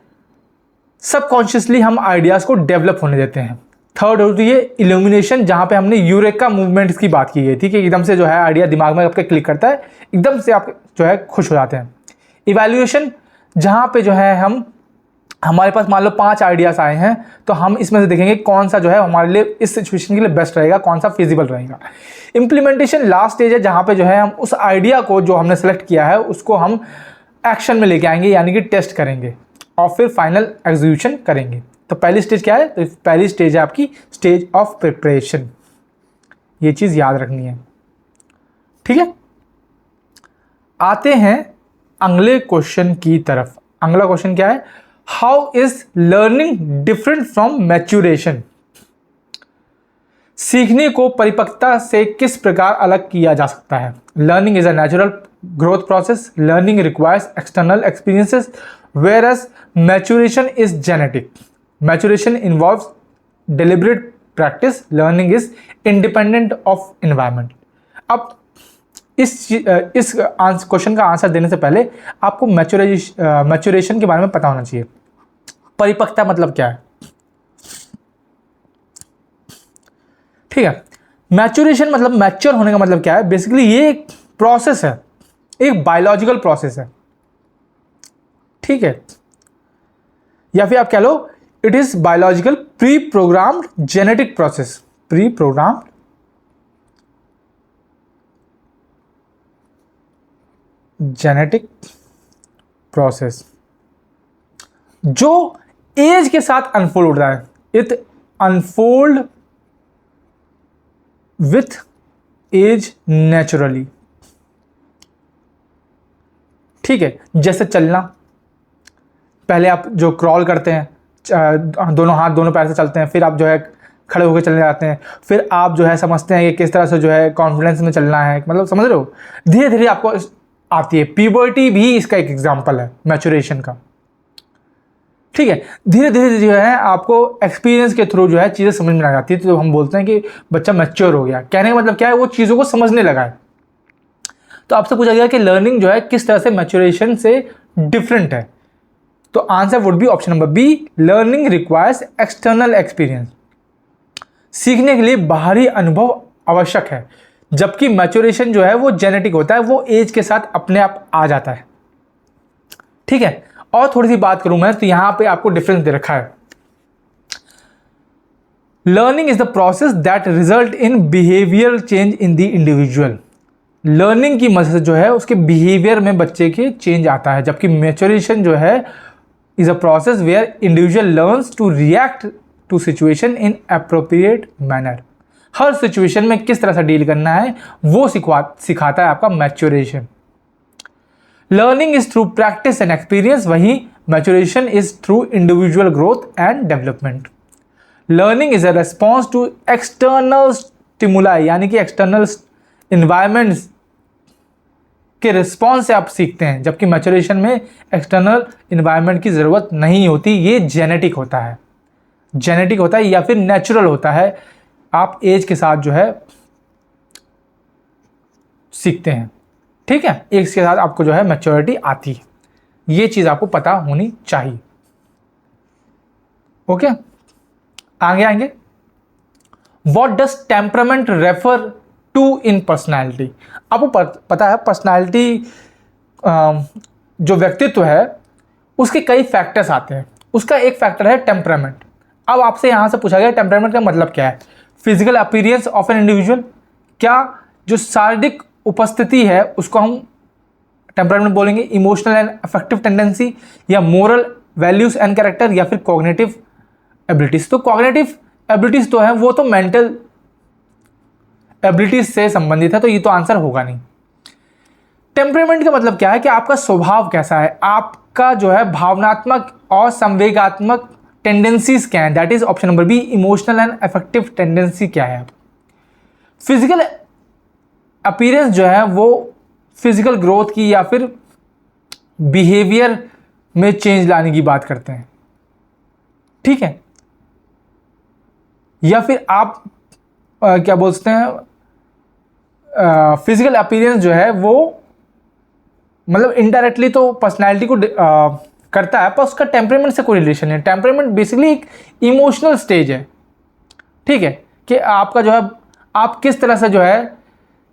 Speaker 1: सबकॉन्शियसली हम आइडियाज़ को डेवलप होने देते हैं। थर्ड होती है इल्यूमिनेशन, जहाँ पे हमने यूरेका मूवमेंट्स की बात की गई थी कि एकदम से जो है आइडिया दिमाग में आपके क्लिक करता है, एकदम से आप जो है खुश हो जाते हैं। इवैल्यूएशन, जहाँ पे जो है हमारे पास मान लो 5 आइडियाज़ आए हैं, तो हम इसमें से देखेंगे कौन सा जो है हमारे लिए इस सिचुएशन के लिए बेस्ट रहेगा, कौन सा फिजिबल रहेगा। इम्प्लीमेंटेशन लास्ट स्टेज है, जहाँ पे जो है हम उस आइडिया को जो हमने सेलेक्ट किया है उसको हम एक्शन में लेके आएंगे, यानी कि टेस्ट करेंगे। और फिर फाइनल एग्जीक्यूशन करेंगे। तो पहली स्टेज क्या है? तो पहली स्टेज है आपकी स्टेज ऑफ प्रिपरेशन। ये चीज़ याद रखनी है, ठीक है। आते हैं अगले क्वेश्चन की तरफ। अगला क्वेश्चन क्या है? How is learning different from maturation? सीखने को परिपक्वता से किस प्रकार अलग किया जा सकता है? Learning is a natural growth process, learning requires external experiences, whereas maturation is genetic. Maturation involves deliberate practice. Learning is independent of environment. अब इस क्वेश्चन का आंसर देने से पहले आपको मैच्योरेशन के बारे में पता होना चाहिए। परिपक्वता मतलब क्या है, ठीक है। मैच्योरेशन मतलब मैच्योर होने का मतलब क्या है? बेसिकली ये एक प्रोसेस है, एक बायोलॉजिकल प्रोसेस है, ठीक है। या फिर आप कह लो it is biological pre programmed genetic process. Pre programmed genetic process जो एज के साथ अनफोल्ड होता है। It unfold with age naturally, ठीक है। जैसे चलना, पहले आप जो क्रॉल करते हैं, दोनों हाथ दोनों पैर से चलते हैं, फिर आप जो है खड़े होकर चलने जाते हैं, फिर आप जो है समझते हैं कि किस तरह से जो है कॉन्फिडेंस में चलना है, मतलब समझ रहे हो, धीरे धीरे आपको आती है। प्यूबर्टी भी इसका एक एग्जांपल है मैच्योरेशन का, ठीक है। धीरे धीरे जो है आपको एक्सपीरियंस के थ्रू जो है चीज़ें समझ में आ जाती है, तो हम बोलते हैं कि बच्चा मैच्योर हो गया। कहने का मतलब क्या है? वो चीज़ों को समझने लगा है। तो आपसे पूछा गया कि लर्निंग जो है किस तरह से मैच्योरेशन से डिफरेंट है, तो answer would be option number B, learning requires external experience. सीखने के लिए बाहरी अनुभव आवश्यक है, जबकि मैच्योरेशन जो है वो जेनेटिक होता है, वो एज के साथ अपने आप आ जाता है, ठीक है। और थोड़ी सी बात करूं मैं, तो यहां पे आपको डिफरेंस दे रखा है। Learning is the process that result in behavioural change in the individual. Learning की मदद से जो है उसके बिहेवियर में बच्चे के चेंज आता है, जबकि मैच्योरेशन जो है is a process where individual learns to react to situation in appropriate manner. हर सिचुएशन में किस तरह से डील करना है वो सिखाता है आपका maturation. Learning is through practice and experience, वहीं maturation is through individual growth and development. Learning is a response to external stimuli, यानी कि एक्सटर्नल इन्वायरमेंट्स के रिस्पॉन्स से आप सीखते हैं, जबकि मैच्योरेशन में एक्सटर्नल इन्वायरमेंट की ज़रूरत नहीं होती। ये जेनेटिक होता है, जेनेटिक होता है या फिर नेचुरल होता है। आप एज के साथ जो है सीखते हैं, ठीक है। एज के साथ आपको जो है मैच्योरिटी आती है, ये चीज़ आपको पता होनी चाहिए। ओके, आगे आएंगे। What does temperament refer to in personality? आपको पता है पर्सनैलिटी जो व्यक्तित्व है उसके कई फैक्टर्स आते हैं, उसका एक फैक्टर है टेम्परामेंट। अब आपसे यहाँ से पूछा गया टेम्परामेंट का मतलब क्या है? Physical appearance of an individual, क्या जो शारीरिक उपस्थिति है उसको हम टेम्परामेंट बोलेंगे? इमोशनल एंड अफेक्टिव टेंडेंसी, या मोरल वैल्यूज एंड कैरेक्टर, या फिर कॉग्निटिव एबिलिटीज? तो कॉग्निटिव एबिलिटीज तो है वो तो मेंटल एबिलिटीज से संबंधित है, तो ये तो आंसर होगा नहीं। टेम्परामेंट का मतलब क्या है कि आपका स्वभाव कैसा है, आपका जो है भावनात्मक और संवेगात्मक टेंडेंसीज क्या है, that is option number B, emotional and affective tendency क्या है। फिजिकल अपीयरेंस जो है वो फिजिकल ग्रोथ की या फिर बिहेवियर में चेंज लाने की बात करते हैं, ठीक है। या फिर आप क्या बोलते हैं, फिजिकल अपीयरेंस जो है वो मतलब इनडायरेक्टली तो पर्सनैलिटी को करता है, पर उसका टेम्परामेंट से कोई रिलेशन नहीं। टेम्परामेंट बेसिकली एक इमोशनल स्टेज है, ठीक है, कि आपका जो है आप किस तरह से जो है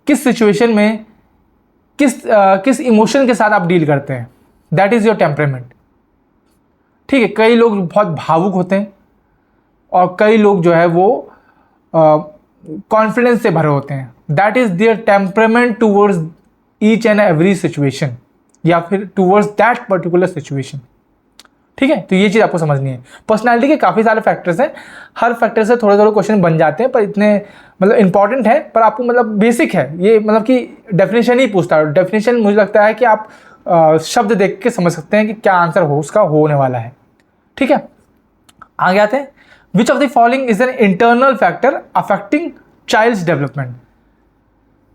Speaker 1: किस सिचुएशन में किस इमोशन के साथ आप डील करते हैं, दैट इज़ योर टेम्परामेंट, ठीक है। कई लोग बहुत भावुक होते हैं और कई लोग जो है वो कॉन्फिडेंस से भरे होते हैं, that is their temperament towards each and every situation, या फिर टूवर्ड्स दैट पर्टिकुलर सिचुएशन, ठीक है, तो ये चीज़ आपको समझनी है। पर्सनालिटी के काफ़ी सारे फैक्टर्स हैं, हर फैक्टर से थोड़े थोड़े क्वेश्चन बन जाते हैं, पर इतने मतलब इंपॉर्टेंट है, पर आपको मतलब बेसिक है ये, मतलब कि डेफिनेशन ही पूछता है। डेफिनेशन मुझे लगता है कि आप शब्द देख के समझ सकते हैं कि क्या आंसर हो उसका होने वाला है। ठीक है, आगे आते हैं। Which of the following is an internal factor affecting child's development.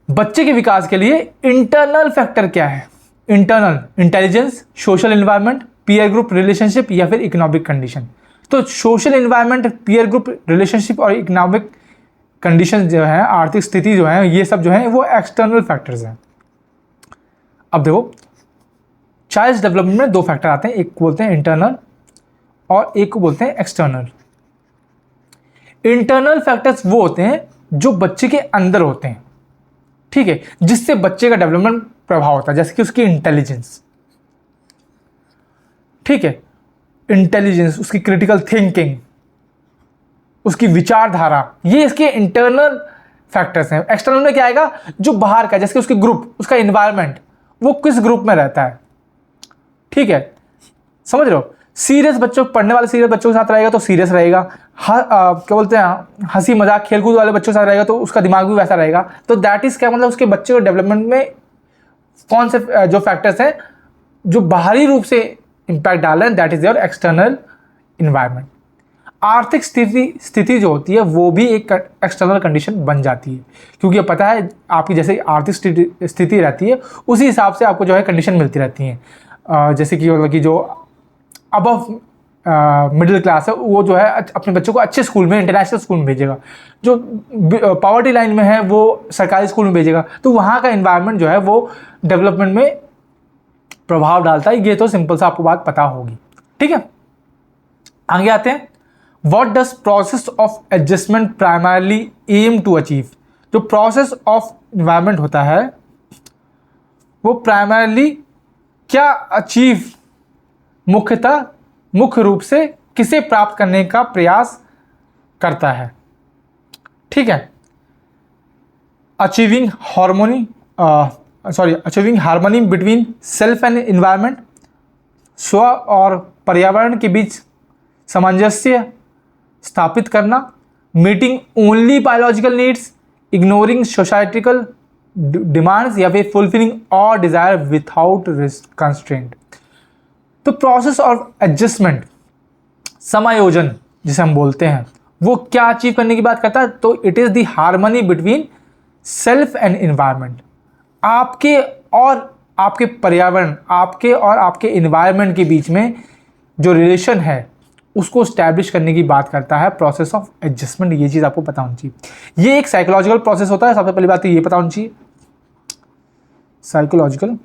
Speaker 1: बच्चे के विकास के लिए इंटरनल फैक्टर क्या है? Internal, intelligence, social environment, peer group relationship या फिर इकोनॉमिक कंडीशन। तो social environment, peer group relationship और इकोनॉमिक कंडीशन जो है, आर्थिक स्थिति जो है, ये सब जो है वो एक्सटर्नल फैक्टर्स हैं। अब देखो, चाइल्ड डेवलपमेंट में दो फैक्टर आते हैं, एक को बोलते हैं इंटरनल और एक को बोलते हैं एक्सटर्नल। इंटरनल फैक्टर्स वो होते हैं जो बच्चे के अंदर होते हैं, ठीक है, जिससे बच्चे का डेवलपमेंट प्रभाव होता है, जैसे कि उसकी इंटेलिजेंस, ठीक है, इंटेलिजेंस, उसकी क्रिटिकल थिंकिंग, उसकी विचारधारा, ये इसके इंटरनल फैक्टर्स हैं। एक्सटर्नल में क्या आएगा? जो बाहर का, जैसे कि उसके ग्रुप, उसका इन्वायरमेंट, वो किस ग्रुप में रहता है, ठीक है, समझ रहे हो। सीरियस बच्चों, पढ़ने वाले सीरियस बच्चों के साथ रहेगा तो सीरियस रहेगा, क्या बोलते हैं, हंसी मजाक खेल कूद वाले बच्चों के साथ रहेगा तो उसका दिमाग भी वैसा रहेगा। तो दैट इज क्या मतलब, उसके बच्चे के डेवलपमेंट में कौन से जो फैक्टर्स हैं जो बाहरी रूप से इंपैक्ट डाल रहे हैं, that is your external environment. आर्थिक स्थिति जो होती है वो भी एक एक्सटर्नल कंडीशन बन जाती है, क्योंकि पता है आपकी जैसे आर्थिक स्थिति रहती है उसी हिसाब से आपको जो है कंडीशन मिलती रहती हैं। जैसे कि मतलब कि जो अबव मिडिल क्लास है वो जो है अपने बच्चों को अच्छे स्कूल में, इंटरनेशनल स्कूल में भेजेगा, जो पॉवर्टी लाइन में है वो सरकारी स्कूल में भेजेगा, तो वहाँ का इन्वायरमेंट जो है वो डेवलपमेंट में प्रभाव डालता है। ये तो सिंपल सा आपको बात पता होगी, ठीक है। आगे आते हैं, what does process of adjustment primarily aim to achieve. जो प्रोसेस ऑफ इन्वायरमेंट होता है वो प्राइमरली क्या अचीव, मुख्य रूप से किसे प्राप्त करने का प्रयास करता है, ठीक है। Achieving harmony between self and environment, स्व और पर्यावरण के बीच सामंजस्य स्थापित करना, meeting only biological needs, ignoring societal demands या फिर fulfilling all desire without constraint. तो प्रोसेस ऑफ एडजस्टमेंट, समायोजन जिसे हम बोलते हैं, वो क्या अचीव करने की बात करता है? तो it is the harmony between self and environment. आपके और आपके पर्यावरण, आपके और आपके इन्वायरमेंट के बीच में जो रिलेशन है उसको स्टैब्लिश करने की बात करता है प्रोसेस ऑफ एडजस्टमेंट। ये चीज़ आपको पता होनी चाहिए। ये एक साइकोलॉजिकल प्रोसेस होता है, सबसे पहली बात तो ये पता होनी चाहिए। साइकोलॉजिकल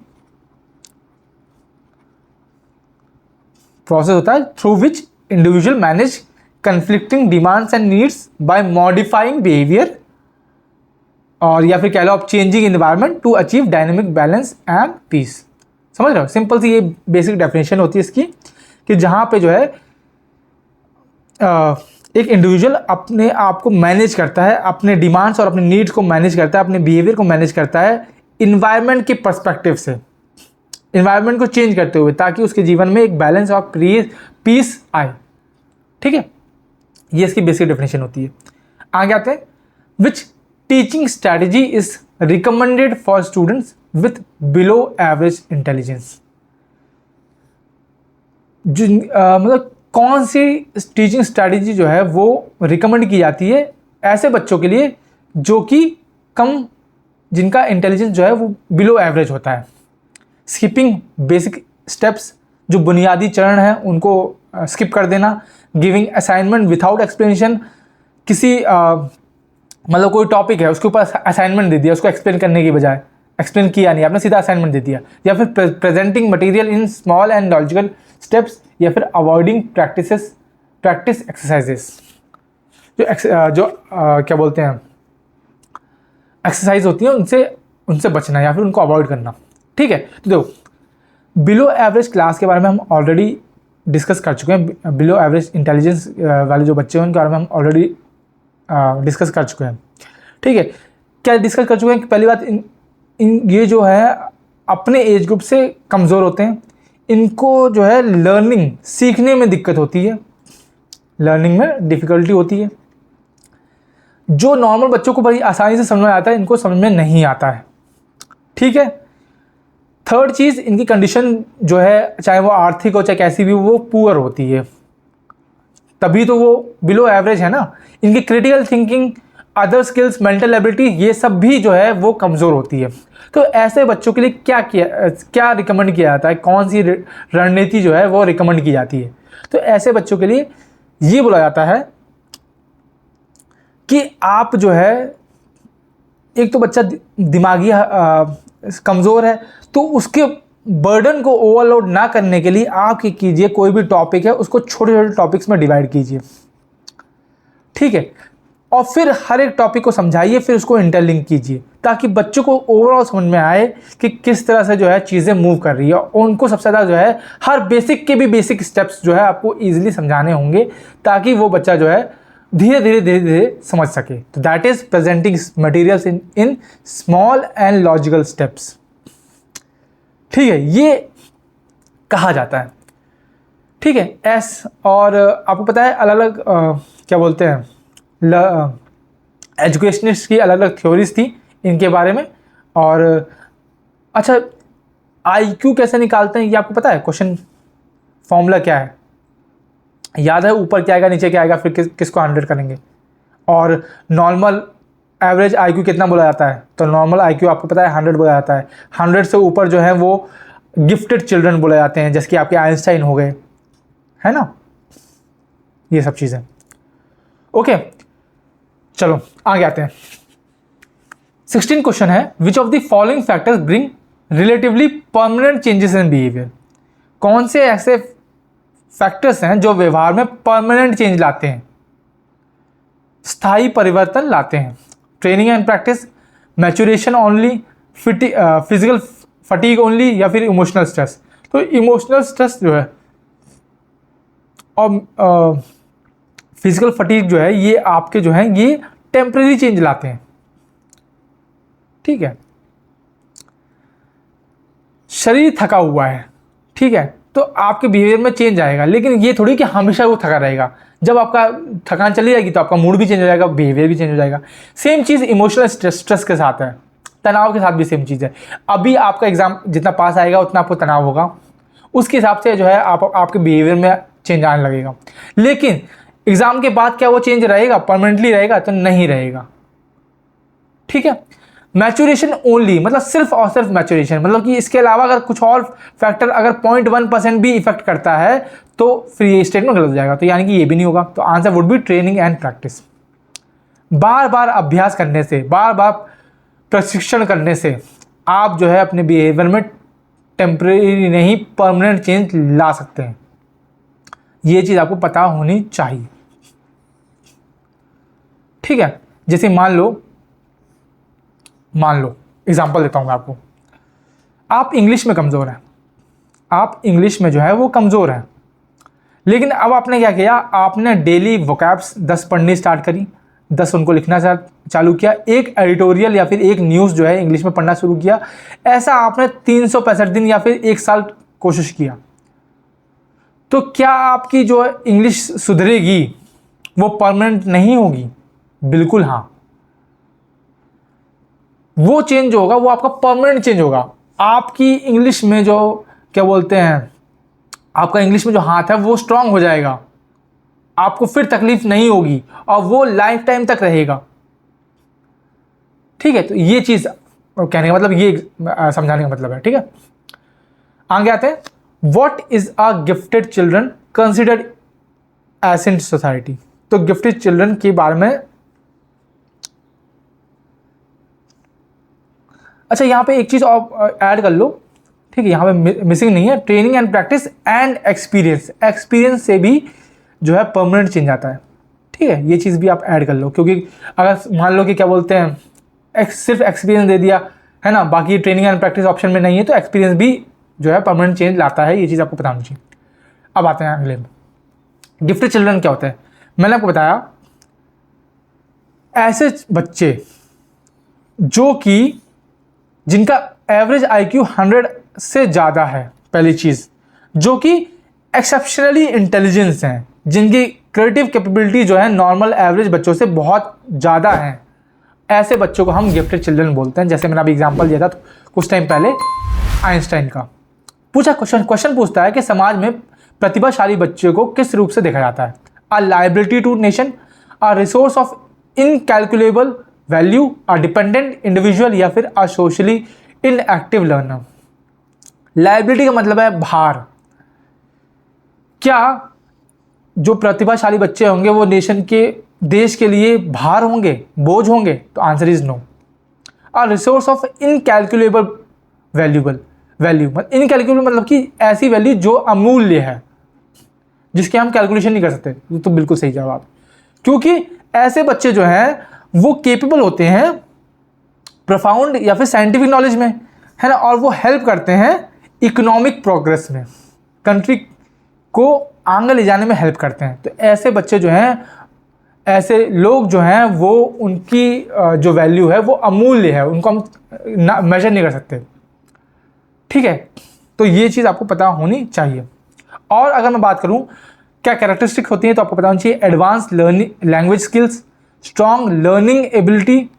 Speaker 1: प्रोसेस होता है through which individual manage conflicting demands and needs by modifying behaviour, और या फिर कह लो आप changing environment to achieve dynamic balance and peace. समझ रहे हो, सिंपल सी ये बेसिक डेफिनेशन होती है इसकी, कि जहाँ पे जो है एक इंडिविजुअल अपने आप को मैनेज करता है, अपने डिमांड्स और अपने नीड्स को मैनेज करता है, अपने बिहेवियर को मैनेज करता है इन्वायरमेंट के पर्सपेक्टिव से, इन्वायरमेंट को चेंज करते हुए, ताकि उसके जीवन में एक बैलेंस और पीस आए, ठीक है। ये इसकी बेसिक डेफिनेशन होती है। आगे आते हैं, which teaching strategy is recommended for students with below average intelligence. मतलब कौन सी टीचिंग स्ट्रैटेजी जो है वो रिकमेंड की जाती है ऐसे बच्चों के लिए जो कि जिनका इंटेलिजेंस जो है वो बिलो एवरेज होता है। स्किपिंग बेसिक स्टेप्स, जो बुनियादी चरण हैं उनको स्किप कर देना, गिविंग असाइनमेंट विथआउट एक्सप्लेनेशन, किसी मतलब कोई टॉपिक है उसके ऊपर असाइनमेंट दे दिया, उसको एक्सप्लेन करने की बजाय एक्सप्लेन किया नहीं, आपने सीधा असाइनमेंट दे दिया, या फिर presenting material in small and logical steps, या फिर अवॉइडिंग प्रैक्टिस एक्सरसाइजेस। जो क्या बोलते हैं एक्सरसाइज होती है उनसे बचना या फिर उनको अवॉइड करना, ठीक है। तो देखो, बिलो एवरेज क्लास के बारे में हम ऑलरेडी डिस्कस कर चुके हैं। बिलो एवरेज इंटेलिजेंस वाले जो बच्चे हैं उनके बारे में हम ऑलरेडी डिस्कस कर चुके हैं, ठीक है। क्या डिस्कस कर चुके हैं कि पहली बात, ये जो है अपने एज ग्रुप से कमज़ोर होते हैं, इनको जो है लर्निंग सीखने में दिक्कत होती है, लर्निंग में डिफ़िकल्टी होती है। जो नॉर्मल बच्चों को बड़ी आसानी से समझ में आता है, इनको समझ में नहीं आता है। ठीक है। थर्ड चीज़, इनकी कंडीशन जो है चाहे वो आर्थिक हो चाहे कैसी भी हो, वो पुअर होती है, तभी तो वो बिलो एवरेज है ना। इनकी critical thinking, other skills, mental ability, ये सब भी जो है वो कमज़ोर होती है। तो ऐसे बच्चों के लिए क्या रिकमेंड किया जाता है, कौन सी रणनीति जो है वो रिकमेंड की जाती है? तो ऐसे बच्चों के लिए ये बोला जाता है कि आप जो है, एक तो बच्चा दिमागी कमज़ोर है, तो उसके बर्डन को ओवरलोड ना करने के लिए आप क्या कीजिए, कोई भी टॉपिक है उसको छोटे छोटे टॉपिक्स में डिवाइड कीजिए। ठीक है। और फिर हर एक टॉपिक को समझाइए, फिर उसको इंटरलिंक कीजिए, ताकि बच्चों को ओवरऑल समझ में आए कि किस तरह से जो है चीज़ें मूव कर रही है। और उनको सबसे ज़्यादा जो है हर बेसिक के भी बेसिक स्टेप्स जो है आपको ईजिली समझाने होंगे, ताकि वो बच्चा जो है धीरे धीरे समझ सके। तो that is presenting materials in small and logical steps. ठीक है, ये कहा जाता है। ठीक है। और आपको पता है अलग अलग क्या बोलते हैं, एजुकेशनिस्ट की अलग अलग थ्योरीज थी इनके बारे में। और अच्छा, आईक्यू कैसे निकालते हैं ये आपको पता है? क्वेश्चन फॉर्मूला क्या है याद है? ऊपर क्या आएगा, नीचे क्या आएगा, फिर किसको 100 करेंगे। और नॉर्मल एवरेज आईक्यू कितना बोला जाता है? तो नॉर्मल आईक्यू आपको पता है 100 बोला जाता है। 100 से ऊपर जो है वो गिफ्टेड चिल्ड्रन बोले जाते हैं, जैसे कि आपके आइंस्टाइन हो गए, है ना, ये सब चीज़ें। ओके, चलो आगे आते हैं। 16 क्वेश्चन है, विच of the following factors bring relatively permanent changes in behaviour? कौन से ऐसे फैक्टर्स हैं जो व्यवहार में परमानेंट चेंज लाते हैं, स्थायी परिवर्तन लाते हैं? Training and practice, maturation only, physical fatigue only, या फिर इमोशनल स्ट्रेस? तो इमोशनल स्ट्रेस जो है और फिजिकल फटीग जो है, ये आपके जो है ये टेम्परेरी चेंज लाते हैं। ठीक है। शरीर थका हुआ है, ठीक है, तो आपके बिहेवियर में चेंज आएगा, लेकिन ये थोड़ी कि हमेशा वो थका रहेगा। जब आपका थकान चली जाएगी तो आपका मूड भी चेंज हो जाएगा, बिहेवियर भी चेंज हो जाएगा। सेम चीज़ इमोशनल स्ट्रेस के साथ है, तनाव के साथ भी सेम चीज़ है। अभी आपका एग्जाम जितना पास आएगा उतना आपको तनाव होगा, उसके हिसाब से जो है आपके बिहेवियर में चेंज आने लगेगा। लेकिन एग्जाम के बाद क्या वो चेंज रहेगा, परमानेंटली रहेगा? तो नहीं रहेगा। ठीक है। मैच्योरेशन ओनली, मतलब सिर्फ और सिर्फ मैच्योरेशन, मतलब कि इसके अलावा अगर कुछ और फैक्टर अगर 0.1% भी इफेक्ट करता है तो फिर ये स्टेटमेंट गलत हो जाएगा, तो यानी कि ये भी नहीं होगा। तो answer would be training and practice. बार बार अभ्यास करने से, बार बार प्रशिक्षण करने से आप जो है अपने बिहेवियर में टेम्परेरी नहीं परमानेंट चेंज ला सकते हैं। ये चीज़ आपको पता होनी चाहिए। ठीक है। जैसे मान लो एग्जांपल देता हूं मैं आपको, आप इंग्लिश में कमज़ोर हैं, आप इंग्लिश में जो है वो कमज़ोर हैं, लेकिन अब आपने क्या किया, आपने डेली वोकैब्स 10 पढ़नी स्टार्ट करी, 10 उनको लिखना चालू किया, एक एडिटोरियल या फिर एक न्यूज़ जो है इंग्लिश में पढ़ना शुरू किया। ऐसा आपने 365 दिन या फिर 1 साल कोशिश किया, तो क्या आपकी जो इंग्लिश सुधरेगी, वो परमानेंट नहीं होगी? बिल्कुल हाँ। वो चेंज होगा, वो आपका परमानेंट चेंज होगा। आपकी इंग्लिश में जो क्या बोलते हैं, आपका इंग्लिश में जो हाथ है वो स्ट्रांग हो जाएगा, आपको फिर तकलीफ नहीं होगी और वो लाइफ टाइम तक रहेगा। ठीक है। तो ये चीज़ कहने का मतलब, ये समझाने का मतलब है। ठीक है। आगे आते हैं, what is a gifted children considered as in society? तो गिफ्टेड चिल्ड्रन के बारे में, अच्छा यहाँ पे एक चीज़ और ऐड कर लो। ठीक है, यहाँ पे मिसिंग नहीं है, training and practice and experience. Experience से भी जो है परमानेंट चेंज आता है। ठीक है, ये चीज़ भी आप ऐड कर लो, क्योंकि अगर मान लो कि क्या बोलते हैं सिर्फ एक्सपीरियंस दे दिया है ना, बाकी ट्रेनिंग एंड प्रैक्टिस ऑप्शन में नहीं है, तो एक्सपीरियंस भी जो है परमानेंट चेंज लाता है। ये चीज़ आपको पता होनी चाहिए। अब आते हैं अगले में, गिफ्टेड चिल्ड्रन क्या होता है? मैंने आपको बताया, ऐसे बच्चे जो कि जिनका एवरेज आईक्यू 100 से ज़्यादा है, पहली चीज़, जो कि एक्सेप्शनली इंटेलिजेंस हैं, जिनकी क्रिएटिव कैपेबिलिटी जो है नॉर्मल एवरेज बच्चों से बहुत ज़्यादा हैं, ऐसे बच्चों को हम गिफ्टेड चिल्ड्रन बोलते हैं। जैसे मैंने अभी एग्जांपल दिया था कुछ टाइम पहले आइंस्टाइन का। क्वेश्चन पूछता है कि समाज में प्रतिभाशाली बच्चों को किस रूप से देखा जाता है? A liability to nation, a resource of incalculable value, a dependent individual, या फिर a socially inactive learner. Liability का मतलब है भार। क्या जो प्रतिभाशाली बच्चे होंगे वो नेशन के, देश के लिए भार होंगे, बोझ होंगे? तो answer is no. A resource of incalculable value incalculable मतलब कि ऐसी वैल्यू जो अमूल्य है, जिसके हम कैलकुलेशन नहीं कर सकते। ये तो बिल्कुल सही जवाब, क्योंकि ऐसे बच्चे जो हैं वो केपेबल होते हैं प्रोफाउंड या फिर साइंटिफिक नॉलेज में, है ना, और वो हेल्प करते हैं इकोनॉमिक प्रोग्रेस में, कंट्री को आगे ले जाने में हेल्प करते हैं। तो ऐसे बच्चे जो हैं, ऐसे लोग जो हैं, वो उनकी जो वैल्यू है वो अमूल्य है, उनको हम मेजर नहीं कर सकते। ठीक है, तो ये चीज़ आपको पता होनी चाहिए। और अगर मैं बात करूं क्या कैरेक्टरिस्टिक होती हैं, तो आपको पता होनी चाहिए advance learning language skills, strong learning ability,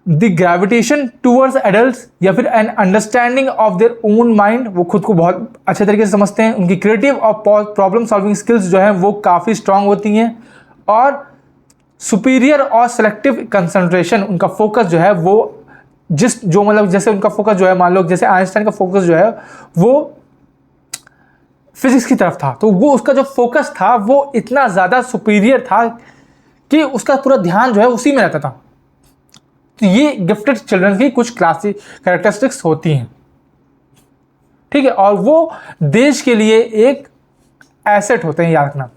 Speaker 1: the gravitation towards adults, या फिर an understanding of their own mind, वो खुद को बहुत अच्छे तरीके से समझते हैं। उनकी क्रिएटिव और प्रॉब्लम सॉल्विंग स्किल्स जो हैं वो काफ़ी स्ट्रांग होती हैं। और सुपीरियर और सेलेक्टिव कंसंट्रेशन, उनका फोकस जो है वो जैसे उनका फोकस जो है, मान लो जैसे आइंस्टाइन का फोकस जो है वो फिजिक्स की तरफ था, तो वो उसका जो फोकस था वो इतना ज़्यादा सुपीरियर था कि उसका पूरा ध्यान जो है उसी में रहता था। तो ये गिफ्टेड चिल्ड्रन की कुछ क्लासिक कैरेक्टरिस्टिक्स होती हैं। ठीक है, और वो देश के लिए एक एसेट होते हैं, याद रखना,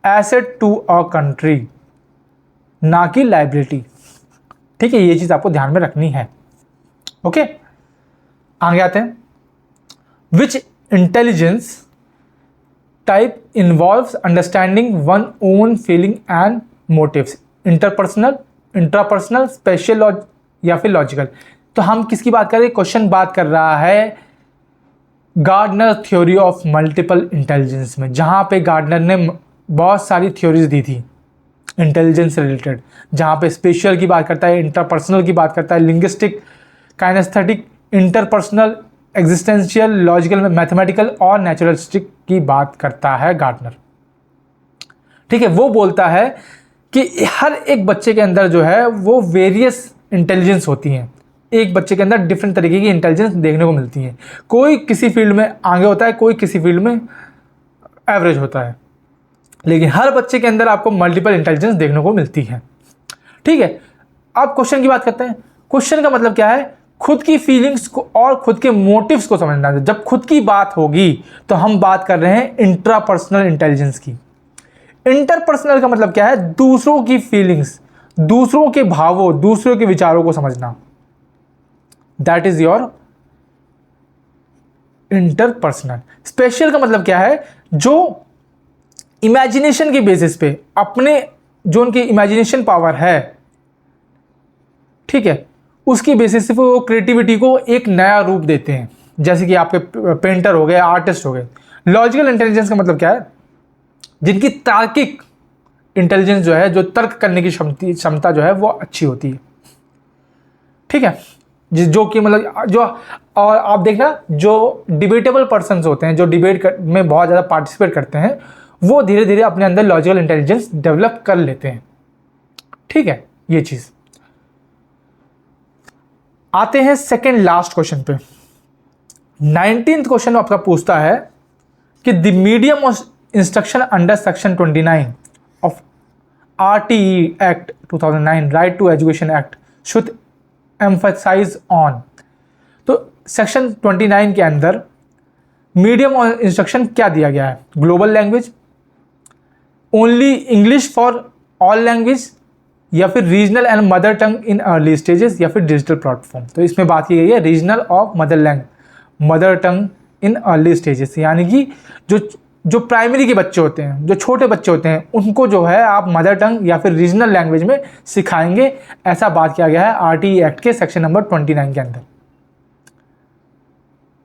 Speaker 1: एसेट टू अ कंट्री, ना कि लायबिलिटी। ठीक है, ये चीज़ आपको ध्यान में रखनी है। ओके, आगे आते हैं। Which intelligence type involves understanding one own feeling and motives? Interpersonal, intrapersonal, spatial या फिर लॉजिकल? तो हम किसकी बात कर रहे हैं? क्वेश्चन बात कर रहा है Gardner theory of multiple intelligence में, जहाँ पे गार्डनर ने बहुत सारी थ्योरीज दी थी इंटेलिजेंस से रिलेटेड, जहाँ पे स्पेशल की बात करता है, इंटरपर्सनल की बात करता है, linguistic, kinesthetic, interpersonal, existential, logical, mathematical और नेचुरलिस्टिक की बात करता है गार्डनर। ठीक है, वो बोलता है कि हर एक बच्चे के अंदर जो है वो वेरियस इंटेलिजेंस होती हैं। एक बच्चे के अंदर डिफरेंट तरीके की इंटेलिजेंस देखने को मिलती है। कोई किसी फील्ड में आगे होता है, कोई किसी फील्ड में एवरेज होता है, लेकिन हर बच्चे के अंदर आपको मल्टीपल इंटेलिजेंस देखने को मिलती है। ठीक है, अब क्वेश्चन की बात करते हैं। क्वेश्चन का मतलब क्या है? खुद की फीलिंग्स को और खुद के मोटिव्स को समझना। जब खुद की बात होगी तो हम बात कर रहे हैं इंट्रापर्सनल इंटेलिजेंस की। इंटरपर्सनल का मतलब क्या है? दूसरों की फीलिंग्स, दूसरों के भावों, दूसरों के विचारों को समझना। That is your interpersonal. Special का मतलब क्या है? जो इमेजिनेशन के बेसिस पे अपने, जो उनकी इमेजिनेशन पावर है, ठीक है, उसकी बेसिस पे वो क्रिएटिविटी को एक नया रूप देते हैं। जैसे कि आपके पेंटर हो गए, आर्टिस्ट हो गए। लॉजिकल इंटेलिजेंस का मतलब क्या है? जिनकी तार्किक इंटेलिजेंस जो है, जो तर्क करने की क्षमता जो है वो अच्छी होती है। ठीक है, जो कि मतलब जो, और आप देखना जो डिबेटेबल पर्सन्स होते हैं, जो डिबेट में बहुत ज़्यादा पार्टिसिपेट करते हैं, वो धीरे धीरे अपने अंदर लॉजिकल इंटेलिजेंस डेवलप कर लेते हैं। ठीक है, ये चीज़। आते हैं सेकेंड लास्ट क्वेश्चन पे। 19th क्वेश्चन आपका पूछता है कि the medium of instruction under section 29 of RTE act 2009, right to education act, should emphasise on. तो सेक्शन 29 के अंदर मीडियम ऑफ इंस्ट्रक्शन क्या दिया गया है? Global language, only English for all language, या फिर regional and mother tongue in early stages, या फिर डिजिटल प्लेटफॉर्म। तो इसमें बात की गई है रीजनल और mother tongue in early stages, यानी कि जो प्राइमरी के बच्चे होते हैं, जो छोटे बच्चे होते हैं, उनको जो है आप मदर टंग या फिर रीजनल लैंग्वेज में सिखाएंगे। ऐसा बात किया गया है RTE एक्ट के सेक्शन नंबर 29 के अंदर।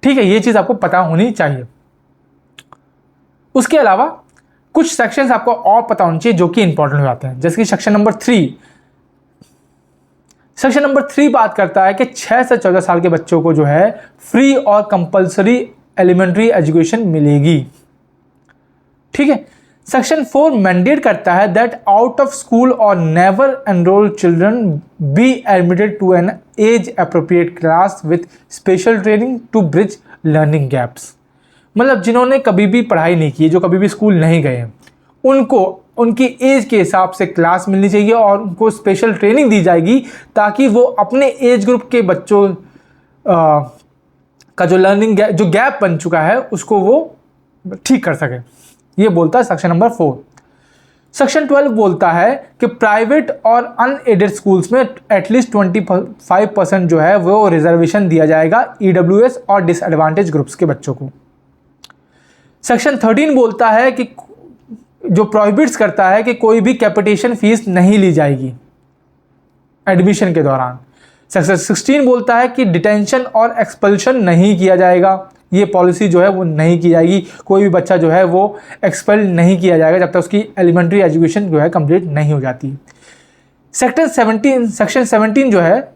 Speaker 1: ठीक है, ये चीज़ आपको पता होनी चाहिए। उसके अलावा कुछ सेक्शंस आपको और पता होने चाहिए जो कि इंपॉर्टेंट हो जाते हैं, जैसे कि सेक्शन नंबर 3। सेक्शन नंबर 3 बात करता है कि 6 से 14 साल के बच्चों को जो है फ्री और कंपलसरी एलिमेंट्री एजुकेशन मिलेगी। ठीक है। सेक्शन 4 मैंडेट करता है दैट आउट ऑफ स्कूल और never enrolled children be admitted to an age appropriate class with special training to bridge learning gaps. मतलब जिन्होंने कभी भी पढ़ाई नहीं की, जो कभी भी स्कूल नहीं गए हैं, उनको उनकी एज के हिसाब से क्लास मिलनी चाहिए और उनको स्पेशल ट्रेनिंग दी जाएगी ताकि वो अपने एज ग्रुप के बच्चों का जो लर्निंग जो गैप बन चुका है उसको वो ठीक कर सके। ये बोलता है सेक्शन नंबर 4। सेक्शन 12 बोलता है कि प्राइवेट और अनएडेड स्कूल्स में एटलीस्ट 25% जो है वो रिजर्वेशन दिया जाएगा ईडब्ल्यूएस और डिसएडवांटेज ग्रुप्स के बच्चों को। सेक्शन 13 बोलता है कि जो प्रोहिबिट्स करता है कि कोई भी कैपिटेशन फीस नहीं ली जाएगी एडमिशन के दौरान। सेक्शन 16 बोलता है कि डिटेंशन और एक्सपल्शन नहीं किया जाएगा, ये पॉलिसी जो है वो नहीं की जाएगी। कोई भी बच्चा जो है वो एक्सपेल नहीं किया जाएगा जब तक उसकी एलिमेंट्री एजुकेशन जो है कंप्लीट नहीं हो जाती। सेक्शन 17 जो है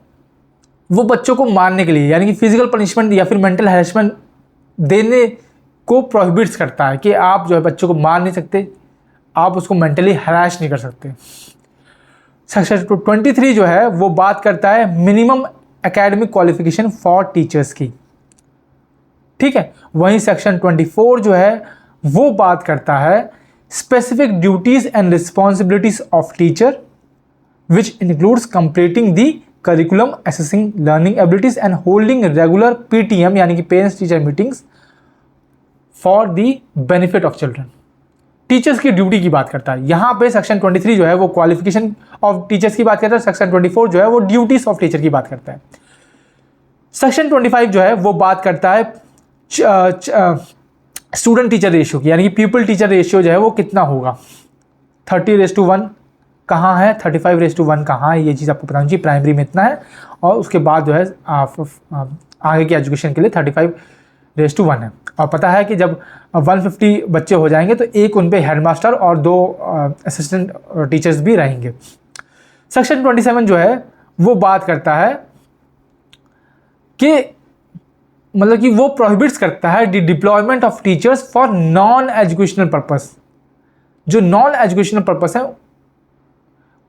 Speaker 1: वो बच्चों को मारने के लिए, यानी कि फिजिकल पनिशमेंट या फिर मेंटल हैरेसमेंट देने को प्रोहिबिट्स करता है कि आप जो है बच्चों को मार नहीं सकते, आप उसको मेंटली हरास नहीं कर सकते। सेक्शन 23 जो है वो बात करता है minimum academic qualification for teachers की। ठीक है। वहीं सेक्शन 24 जो है वो बात करता है specific duties and responsibilities of teacher which includes completing the curriculum, assessing learning abilities and holding regular PTM यानी कि parents teacher meetings for the benefit of children. Teachers की ड्यूटी की बात करता है। यहाँ पे सेक्शन 23 जो है वो क्वालिफिकेशन ऑफ टीचर्स की बात करता है, सेक्शन 24 जो है वो ड्यूटीज ऑफ टीचर की बात करता है। सेक्शन 25 जो है वो बात करता है स्टूडेंट टीचर रेशियो की, यानी कि पीपल टीचर रेशियो जो है वो कितना होगा। 30:1 कहाँ है, 35:1 कहाँ है, ये चीज़ आपको पता होनी चाहिए। प्राइमरी में इतना है और उसके बाद जो है आगे की एजुकेशन के लिए 35:1 है। और पता है कि जब 150 बच्चे हो जाएंगे तो एक उन पे हेडमास्टर और 2 असिस्टेंट टीचर्स भी रहेंगे। सेक्शन 27 जो है वो बात करता है कि मतलब कि वो प्रोहिबिट्स करता है the deployment of teachers for non educational purpose. जो नॉन एजुकेशनल पर्पस है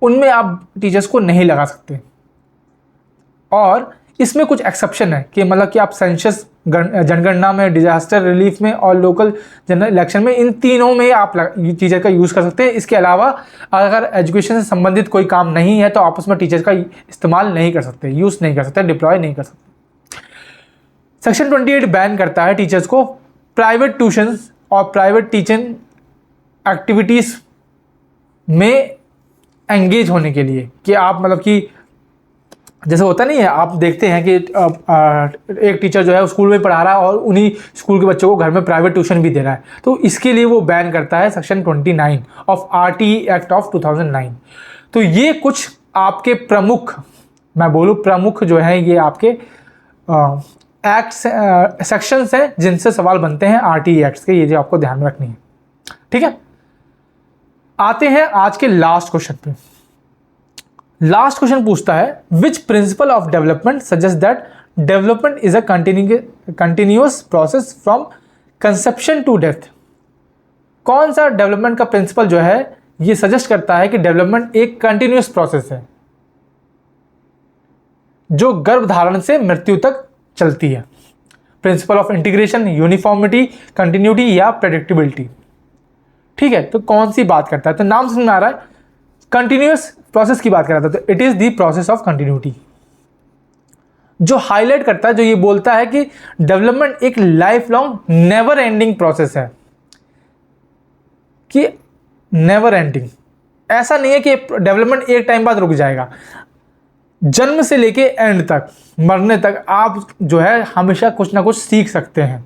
Speaker 1: उनमें आप टीचर्स को नहीं लगा सकते। और इसमें कुछ एक्सेप्शन है कि मतलब कि आप सेंसस, जनगणना में, डिजास्टर रिलीफ में और लोकल जनरल इलेक्शन में, इन तीनों में आप टीचर का यूज़ कर सकते हैं। इसके अलावा अगर एजुकेशन से संबंधित कोई काम नहीं है तो आप उसमें टीचर का इस्तेमाल नहीं कर सकते, यूज़ नहीं कर सकते, डिप्लॉय नहीं कर सकते। सेक्शन 28 बैन करता है टीचर्स को प्राइवेट ट्यूशंस और प्राइवेट टीचिंग एक्टिविटीज़ में एंगेज होने के लिए, कि आप मतलब कि जैसे होता नहीं है, आप देखते हैं कि एक टीचर जो है स्कूल में पढ़ा रहा है और उन्हीं स्कूल के बच्चों को घर में प्राइवेट ट्यूशन भी दे रहा है, तो इसके लिए वो बैन करता है section 29 of RTE act of 2009। तो ये कुछ आपके प्रमुख, मैं बोलूँ प्रमुख जो है ये आपके एक्ट सेक्शंस हैं जिनसे सवाल बनते हैं RTE एक्ट्स के, ये जो आपको ध्यान में रखनी है। ठीक है। आते हैं आज के लास्ट क्वेश्चन पे। लास्ट क्वेश्चन पूछता है which principle of development suggest that development is a continuous process from conception to death. कौन सा डेवलपमेंट का प्रिंसिपल जो है ये सजेस्ट करता है कि डेवलपमेंट एक कंटिन्यूअस प्रोसेस है जो गर्भधारण से मृत्यु तक चलती है। Principle of integration, uniformity, continuity या प्रेडिक्टेबिलिटी। ठीक है। तो कौन सी बात करता है, तो नाम समझ में आ रहा है, कंटिन्यूअस प्रोसेस की बात कर रहा था, तो it is the process of continuity. जो हाईलाइट करता है, जो ये बोलता है कि डेवलपमेंट एक life long never ending process है, कि नेवर एंडिंग, ऐसा नहीं है कि डेवलपमेंट एक टाइम बाद रुक जाएगा। जन्म से लेके एंड तक, मरने तक आप जो है हमेशा कुछ ना कुछ सीख सकते हैं,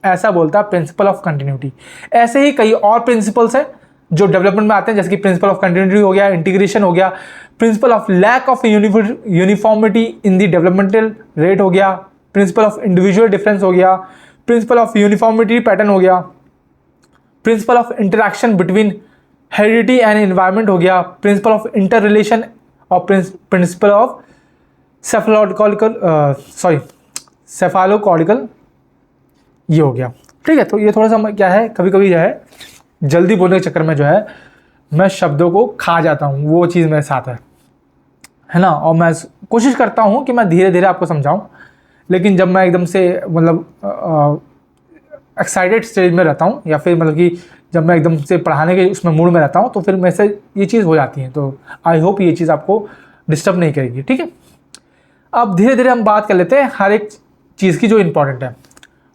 Speaker 1: ऐसा बोलता है प्रिंसिपल ऑफ कंटिन्यूटी। ऐसे ही कई और प्रिंसिपल्स हैं जो डेवलपमेंट में आते हैं, जैसे कि प्रिंसिपल ऑफ कंटिन्यूटी हो गया, इंटीग्रेशन हो गया, principle of lack of uniformity in the developmental rate हो गया, प्रिंसिपल ऑफ इंडिविजुअल डिफरेंस हो गया, प्रिंसिपल ऑफ यूनिफॉर्मिटी पैटर्न हो गया, principle of interaction between heredity and environment हो गया, प्रिंसिपल ऑफ इंटर रिलेशन और प्रिंसिपल ऑफ सेफालोकॉर्टिकल ये हो गया। ठीक है, तो ये थोड़ा सा क्या है, कभी कभी जो है जल्दी बोलने के चक्कर में जो है मैं शब्दों को खा जाता हूँ, वो चीज़ मेरे साथ है ना। और मैं कोशिश करता हूँ कि मैं धीरे धीरे आपको समझाऊँ, लेकिन जब मैं एकदम से मतलब एक्साइटेड स्टेज में रहता हूँ, या फिर मतलब कि जब मैं एकदम से पढ़ाने के उसमें मूड में रहता हूँ, तो फिर मेरे से ये चीज़ हो जाती है। तो आई होप ये चीज़ आपको डिस्टर्ब नहीं करेगी। ठीक है, अब धीरे धीरे हम बात कर लेते हैं हर एक चीज़ की जो इंपॉर्टेंट है।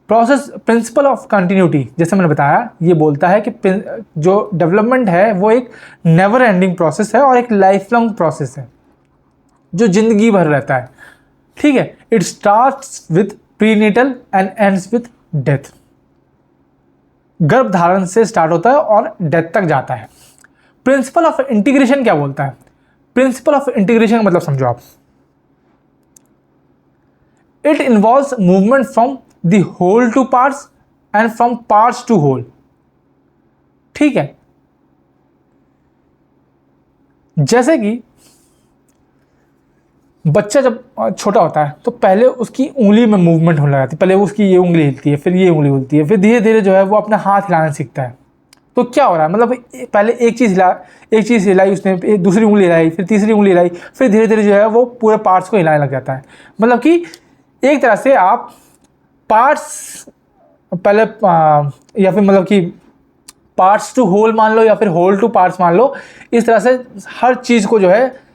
Speaker 1: प्रोसेस प्रिंसिपल ऑफ कंटिन्यूटी, जैसे मैंने बताया, ये बोलता है कि जो डेवलपमेंट है वो एक नेवर एंडिंग प्रोसेस है और एक लाइफ लॉन्ग प्रोसेस है जो जिंदगी भर रहता है। ठीक है, it starts with prenatal and ends with death. गर्भधारण से स्टार्ट होता है और डेथ तक जाता है। प्रिंसिपल ऑफ इंटीग्रेशन क्या बोलता है? प्रिंसिपल ऑफ इंटीग्रेशन का मतलब समझो आप, it involves movement from the whole to parts and from parts to whole. ठीक है, जैसे कि बच्चा जब छोटा होता है तो पहले उसकी उंगली में मूवमेंट होने लगती है, पहले उसकी ये उंगली हिलती है, फिर ये उंगली हिलती है, फिर धीरे धीरे जो है वो अपना हाथ हिलाना सीखता है। तो क्या हो रहा है, मतलब पहले एक चीज़ हिलाई उसने, दूसरी उंगली हिलाई, फिर तीसरी उंगली हिलाई, फिर धीरे धीरे जो है वो पूरे पार्ट्स को हिलाने लग जाता है। मतलब कि एक तरह से आप पार्ट्स पहले या फिर मतलब कि पार्ट्स टू होल मान लो, या फिर होल टू पार्ट्स मान लो, इस तरह से हर चीज़ को जो है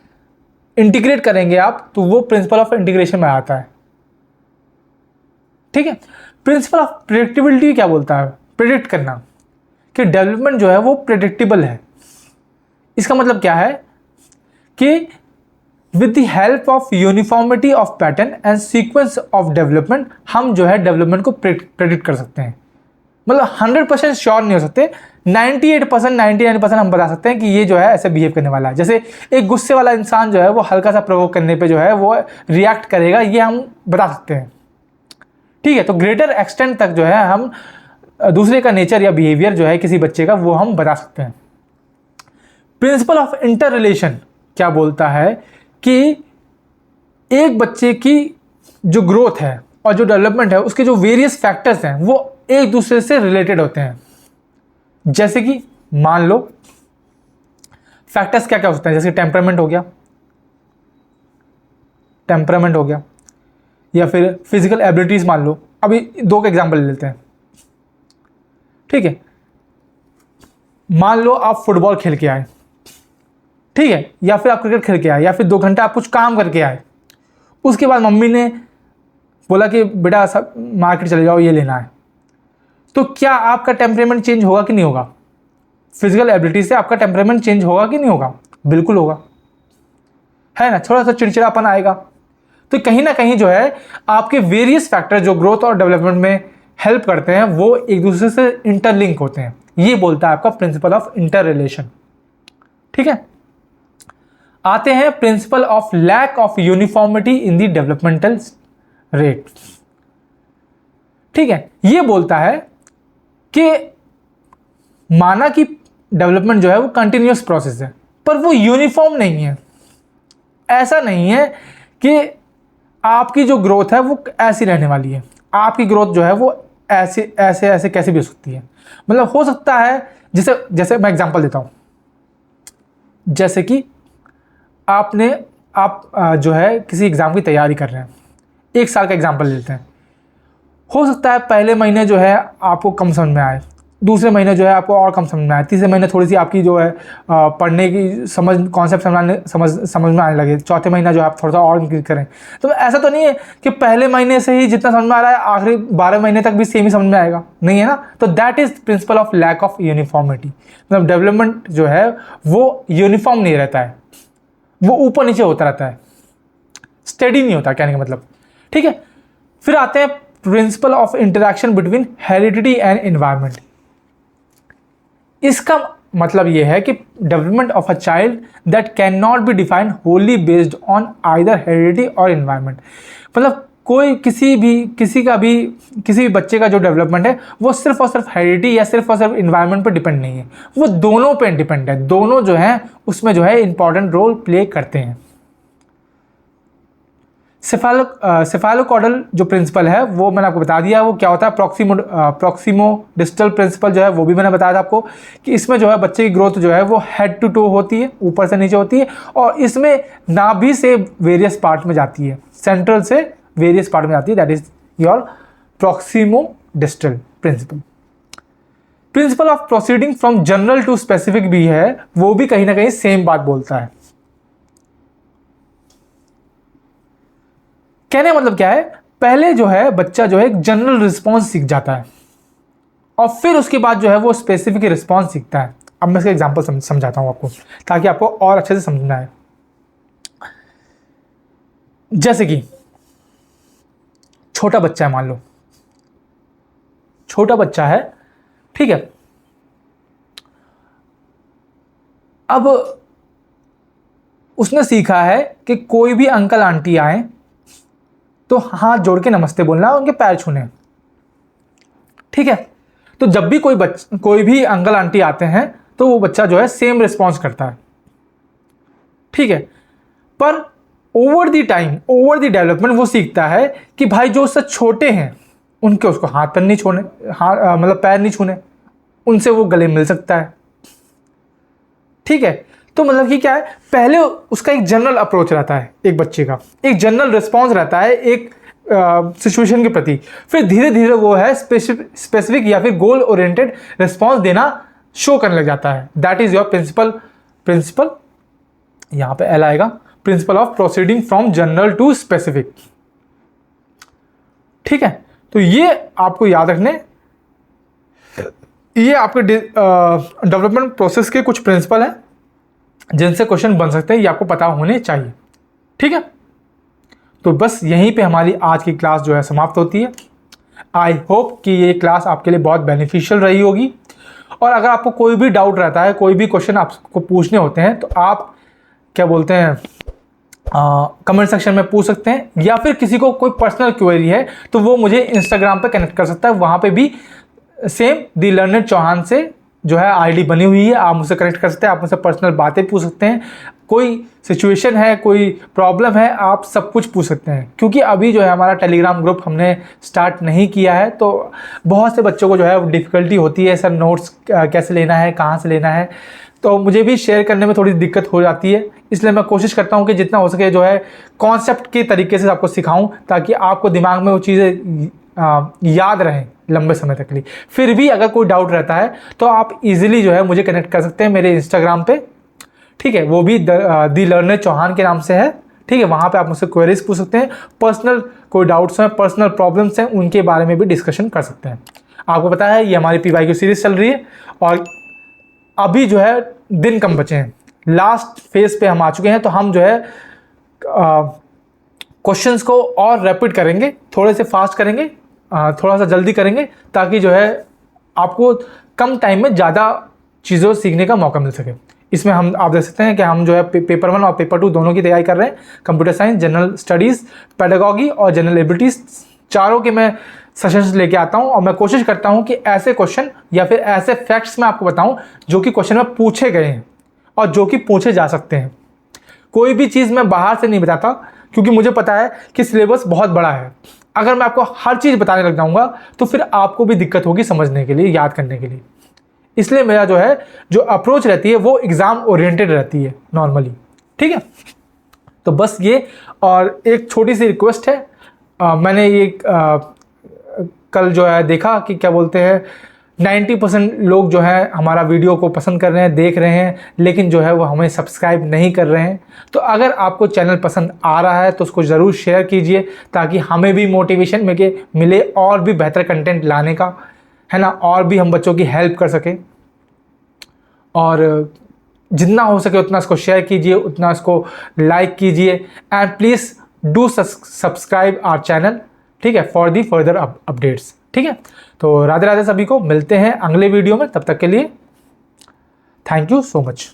Speaker 1: इंटीग्रेट करेंगे आप, तो वो प्रिंसिपल ऑफ इंटीग्रेशन में आता है। ठीक है, प्रिंसिपल ऑफ प्रेडिक्टिबिलिटी क्या बोलता है? प्रेडिक्ट करना, कि डेवलपमेंट जो है वो प्रेडिक्टेबल है। इसका मतलब क्या है कि with the help of uniformity of pattern and sequence of development हम जो है डेवलपमेंट को प्रेडिक्ट कर सकते हैं। मतलब 100% श्योर नहीं हो सकते, 98% 99% हम बता सकते हैं कि ये जो है ऐसे बिहेव करने वाला है। जैसे एक गुस्से वाला इंसान जो है वो हल्का सा प्रोवोक करने पे जो है वो रिएक्ट करेगा, ये हम बता सकते हैं। ठीक है, तो ग्रेटर एक्सटेंट तक जो है हम दूसरे का नेचर या बिहेवियर जो है किसी बच्चे का वो हम बता सकते हैं। प्रिंसिपल ऑफ इंटर रिलेशन क्या बोलता है कि एक बच्चे की जो ग्रोथ है और जो डेवलपमेंट है उसके जो वेरियस फैक्टर्स हैं वो एक दूसरे से रिलेटेड होते हैं। जैसे कि मान लो फैक्टर्स क्या क्या होते हैं, जैसे टेम्परामेंट हो गया, या फिर फिजिकल एबिलिटीज मान लो। अभी दो का एग्जांपल ले लेते हैं। ठीक है, मान लो आप फुटबॉल खेल के आए, ठीक है, या फिर आप क्रिकेट खेल के आए, या फिर 2 घंटा आप कुछ काम करके आए, उसके बाद मम्मी ने बोला कि बेटा सब मार्केट चले जाओ, ये लेना है। तो क्या आपका टेम्परामेंट चेंज होगा कि नहीं होगा? फिजिकल एबिलिटी से आपका टेम्परामेंट चेंज होगा कि नहीं होगा? बिल्कुल होगा, है ना। थोड़ा सा चिड़चिड़ापन आएगा। तो कहीं ना कहीं जो है आपके वेरियस फैक्टर जो ग्रोथ और डेवलपमेंट में हेल्प करते हैं वो एक दूसरे से इंटरलिंक होते हैं। ये बोलता है आपका प्रिंसिपल ऑफ इंटर रिलेशन। ठीक है, आते हैं principle of lack of uniformity in the developmental rate. ठीक है, ये बोलता है कि माना कि डेवलपमेंट जो है वो कंटिन्यूअस प्रोसेस है, पर वो यूनिफॉर्म नहीं है। ऐसा नहीं है कि आपकी जो ग्रोथ है वो ऐसी रहने वाली है। आपकी ग्रोथ जो है वो ऐसे ऐसे ऐसे कैसे भी हो सकती है। मतलब हो सकता है, जैसे मैं एग्जांपल देता हूँ, जैसे कि आप जो है किसी एग्ज़ाम की तैयारी कर रहे हैं, 1 साल का एग्जांपल लेते हैं। हो सकता है पहले महीने जो है आपको कम समझ में आए, दूसरे महीने जो है आपको और कम समझ में आए, तीसरे महीने थोड़ी सी आपकी जो है पढ़ने की कॉन्सेप्ट समझ में आने लगे, चौथे महीना जो है आप थोड़ा सा और इंक्रीज करें। तो ऐसा तो नहीं है कि पहले महीने से ही जितना समझ में आ रहा है आखिरी 12 महीने तक भी सेम ही समझ में आएगा, नहीं है ना। तो that is principle of lack of uniformity. मतलब डेवलपमेंट जो है वो यूनिफॉर्म नहीं रहता है, वो ऊपर नीचे होता रहता है, स्टेडी नहीं होता, कहने का मतलब। ठीक है, फिर आते हैं principle of interaction between heredity and environment. इसका मतलब यह है कि development of a child that can not be defined Holi based on either heredity और एनवायरनमेंट। मतलब कोई किसी भी बच्चे का जो डेवलपमेंट है वो सिर्फ और सिर्फ हेरिडिटी या सिर्फ और सिर्फ इन्वायरमेंट पर डिपेंड नहीं है, वो दोनों पे डिपेंड है। दोनों जो है उसमें जो है इंपॉर्टेंट रोल प्ले करते हैं। सेफालोकॉर्डल जो प्रिंसिपल है वो मैंने आपको बता दिया वो क्या होता है। प्रॉक्सिमो डिस्टल प्रिंसिपल जो है वो भी मैंने बताया था आपको कि इसमें जो है बच्चे की ग्रोथ जो है वो हेड टू टो होती है, ऊपर से नीचे होती है, और इसमें नाभि से वेरियस पार्ट में जाती है, सेंट्रल से वेरियस पार्ट में जाती है। That is your proximodistal principle. Principle of proceeding from general to specific भी है, वो भी कहीं ना कहीं सेम बात बोलता है। कहने मतलब क्या है, पहले जो है बच्चा जो है एक जनरल रिस्पॉन्स सीख जाता है और फिर उसके बाद जो है वो स्पेसिफिक रिस्पॉन्स सीखता है। अब मैं इसका एग्जांपल समझाता हूं आपको ताकि आपको और अच्छे से समझना है। जैसे कि छोटा बच्चा है, मान लो छोटा बच्चा है, ठीक है। अब उसने सीखा है कि कोई भी अंकल आंटी आए तो हाथ जोड़ के नमस्ते बोलना, उनके पैर छूने, ठीक है। तो जब भी कोई भी अंकल आंटी आते हैं तो वो बच्चा जो है सेम रिस्पॉन्स करता है, ठीक है। पर over the time, over the development वो सीखता है कि भाई जो उससे छोटे हैं उनके उसको हाथ पर नहीं छूने, मतलब पैर नहीं छूने, उनसे वो गले मिल सकता है, ठीक है। तो मतलब कि क्या है, पहले उसका एक जनरल अप्रोच रहता है, एक बच्चे का एक जनरल रिस्पॉन्स रहता है एक सिचुएशन के प्रति, फिर धीरे धीरे वो है स्पेसिफिक या फिर गोल ओरिएंटेड रिस्पॉन्स देना शो करने लग जाता है। दैट इज योर प्रिंसिपल यहां पे एल आएगा, principle of proceeding from general to specific, ठीक है। तो ये आपको याद रखने, ये आपके डेवलपमेंट प्रोसेस के कुछ प्रिंसिपल हैं जिनसे क्वेश्चन बन सकते हैं, ये आपको पता होने चाहिए, ठीक है। तो बस यहीं पे हमारी आज की क्लास जो है समाप्त होती है। आई होप कि ये क्लास आपके लिए बहुत बेनिफिशियल रही होगी, और अगर आपको कोई भी डाउट रहता है, कोई भी क्वेश्चन आपको पूछने होते हैं, तो आप क्या बोलते हैं कमेंट सेक्शन में पूछ सकते हैं, या फिर किसी को कोई पर्सनल क्वेरी है तो वो मुझे इंस्टाग्राम पे कनेक्ट कर सकता है। वहाँ पे भी सेम दी लर्नर चौहान से जो है आईडी बनी हुई है, आप मुझसे कनेक्ट कर सकते हैं, आप मुझसे पर्सनल बातें पूछ सकते हैं, कोई सिचुएशन है, कोई प्रॉब्लम है, आप सब कुछ पूछ सकते हैं। क्योंकि अभी जो है हमारा टेलीग्राम ग्रुप हमने स्टार्ट नहीं किया है, तो बहुत से बच्चों को जो है डिफ़िकल्टी होती है, सर नोट्स कैसे लेना है, कहाँ से लेना है, तो मुझे भी शेयर करने में थोड़ी दिक्कत हो जाती है। इसलिए मैं कोशिश करता हूँ कि जितना हो सके जो है कॉन्सेप्ट के तरीके से आपको सिखाऊं, ताकि आपको दिमाग में वो चीज़ें याद रहें लंबे समय तक के लिए। फिर भी अगर कोई डाउट रहता है तो आप इजीली जो है मुझे कनेक्ट कर सकते हैं मेरे इंस्टाग्राम पे, ठीक है। वो भी दी लर्नर चौहान के नाम से है, ठीक है। वहाँ पे आप मुझसे क्वेरीज पूछ सकते हैं, पर्सनल कोई डाउट्स हैं, पर्सनल प्रॉब्लम्स हैं, उनके बारे में भी डिस्कशन कर सकते हैं। आपको पता है ये हमारी PYQ सीरीज चल रही है, और अभी जो है दिन कम बचे हैं, लास्ट फेज पे हम आ चुके हैं। तो हम जो है क्वेश्चंस को और रैपिड करेंगे, थोड़े से फास्ट करेंगे, थोड़ा सा जल्दी करेंगे, ताकि जो है आपको कम टाइम में ज़्यादा चीज़ों सीखने का मौका मिल सके। इसमें हम आप देख सकते हैं कि हम जो है पेपर 1 और पेपर 2 दोनों की तैयारी कर रहे हैं। Computer science, general studies, pedagogy और जनरल एबिलिटीज़, चारों के मैं सेशंस लेके आता हूं, और मैं कोशिश करता हूं कि ऐसे क्वेश्चन या फिर ऐसे फैक्ट्स मैं आपको बताऊं जो कि क्वेश्चन में पूछे गए हैं और जो कि पूछे जा सकते हैं। कोई भी चीज़ मैं बाहर से नहीं बताता, क्योंकि मुझे पता है कि सिलेबस बहुत बड़ा है। अगर मैं आपको हर चीज़ बताने लग जाऊंगा तो फिर आपको भी दिक्कत होगी समझने के लिए, याद करने के लिए। इसलिए मेरा जो है जो अप्रोच रहती है वो एग्ज़ाम ओरिएंटेड रहती है नॉर्मली, ठीक है। तो बस ये, और एक छोटी सी रिक्वेस्ट है, मैंने ये कल जो है देखा कि क्या बोलते हैं 90% लोग जो है हमारा वीडियो को पसंद कर रहे हैं, देख रहे हैं, लेकिन जो है वो हमें सब्सक्राइब नहीं कर रहे हैं। तो अगर आपको चैनल पसंद आ रहा है तो उसको ज़रूर शेयर कीजिए, ताकि हमें भी मोटिवेशन मिले और भी बेहतर कंटेंट लाने का, है ना, और भी हम बच्चों की हेल्प कर सकें। और जितना हो सके उतना इसको शेयर कीजिए, उतना इसको लाइक कीजिए, and please do subscribe our channel, ठीक है, फॉर दी फर्दर अपडेट्स, ठीक है। तो राधे राधे सभी को, मिलते हैं अगले वीडियो में, तब तक के लिए थैंक यू सो मच।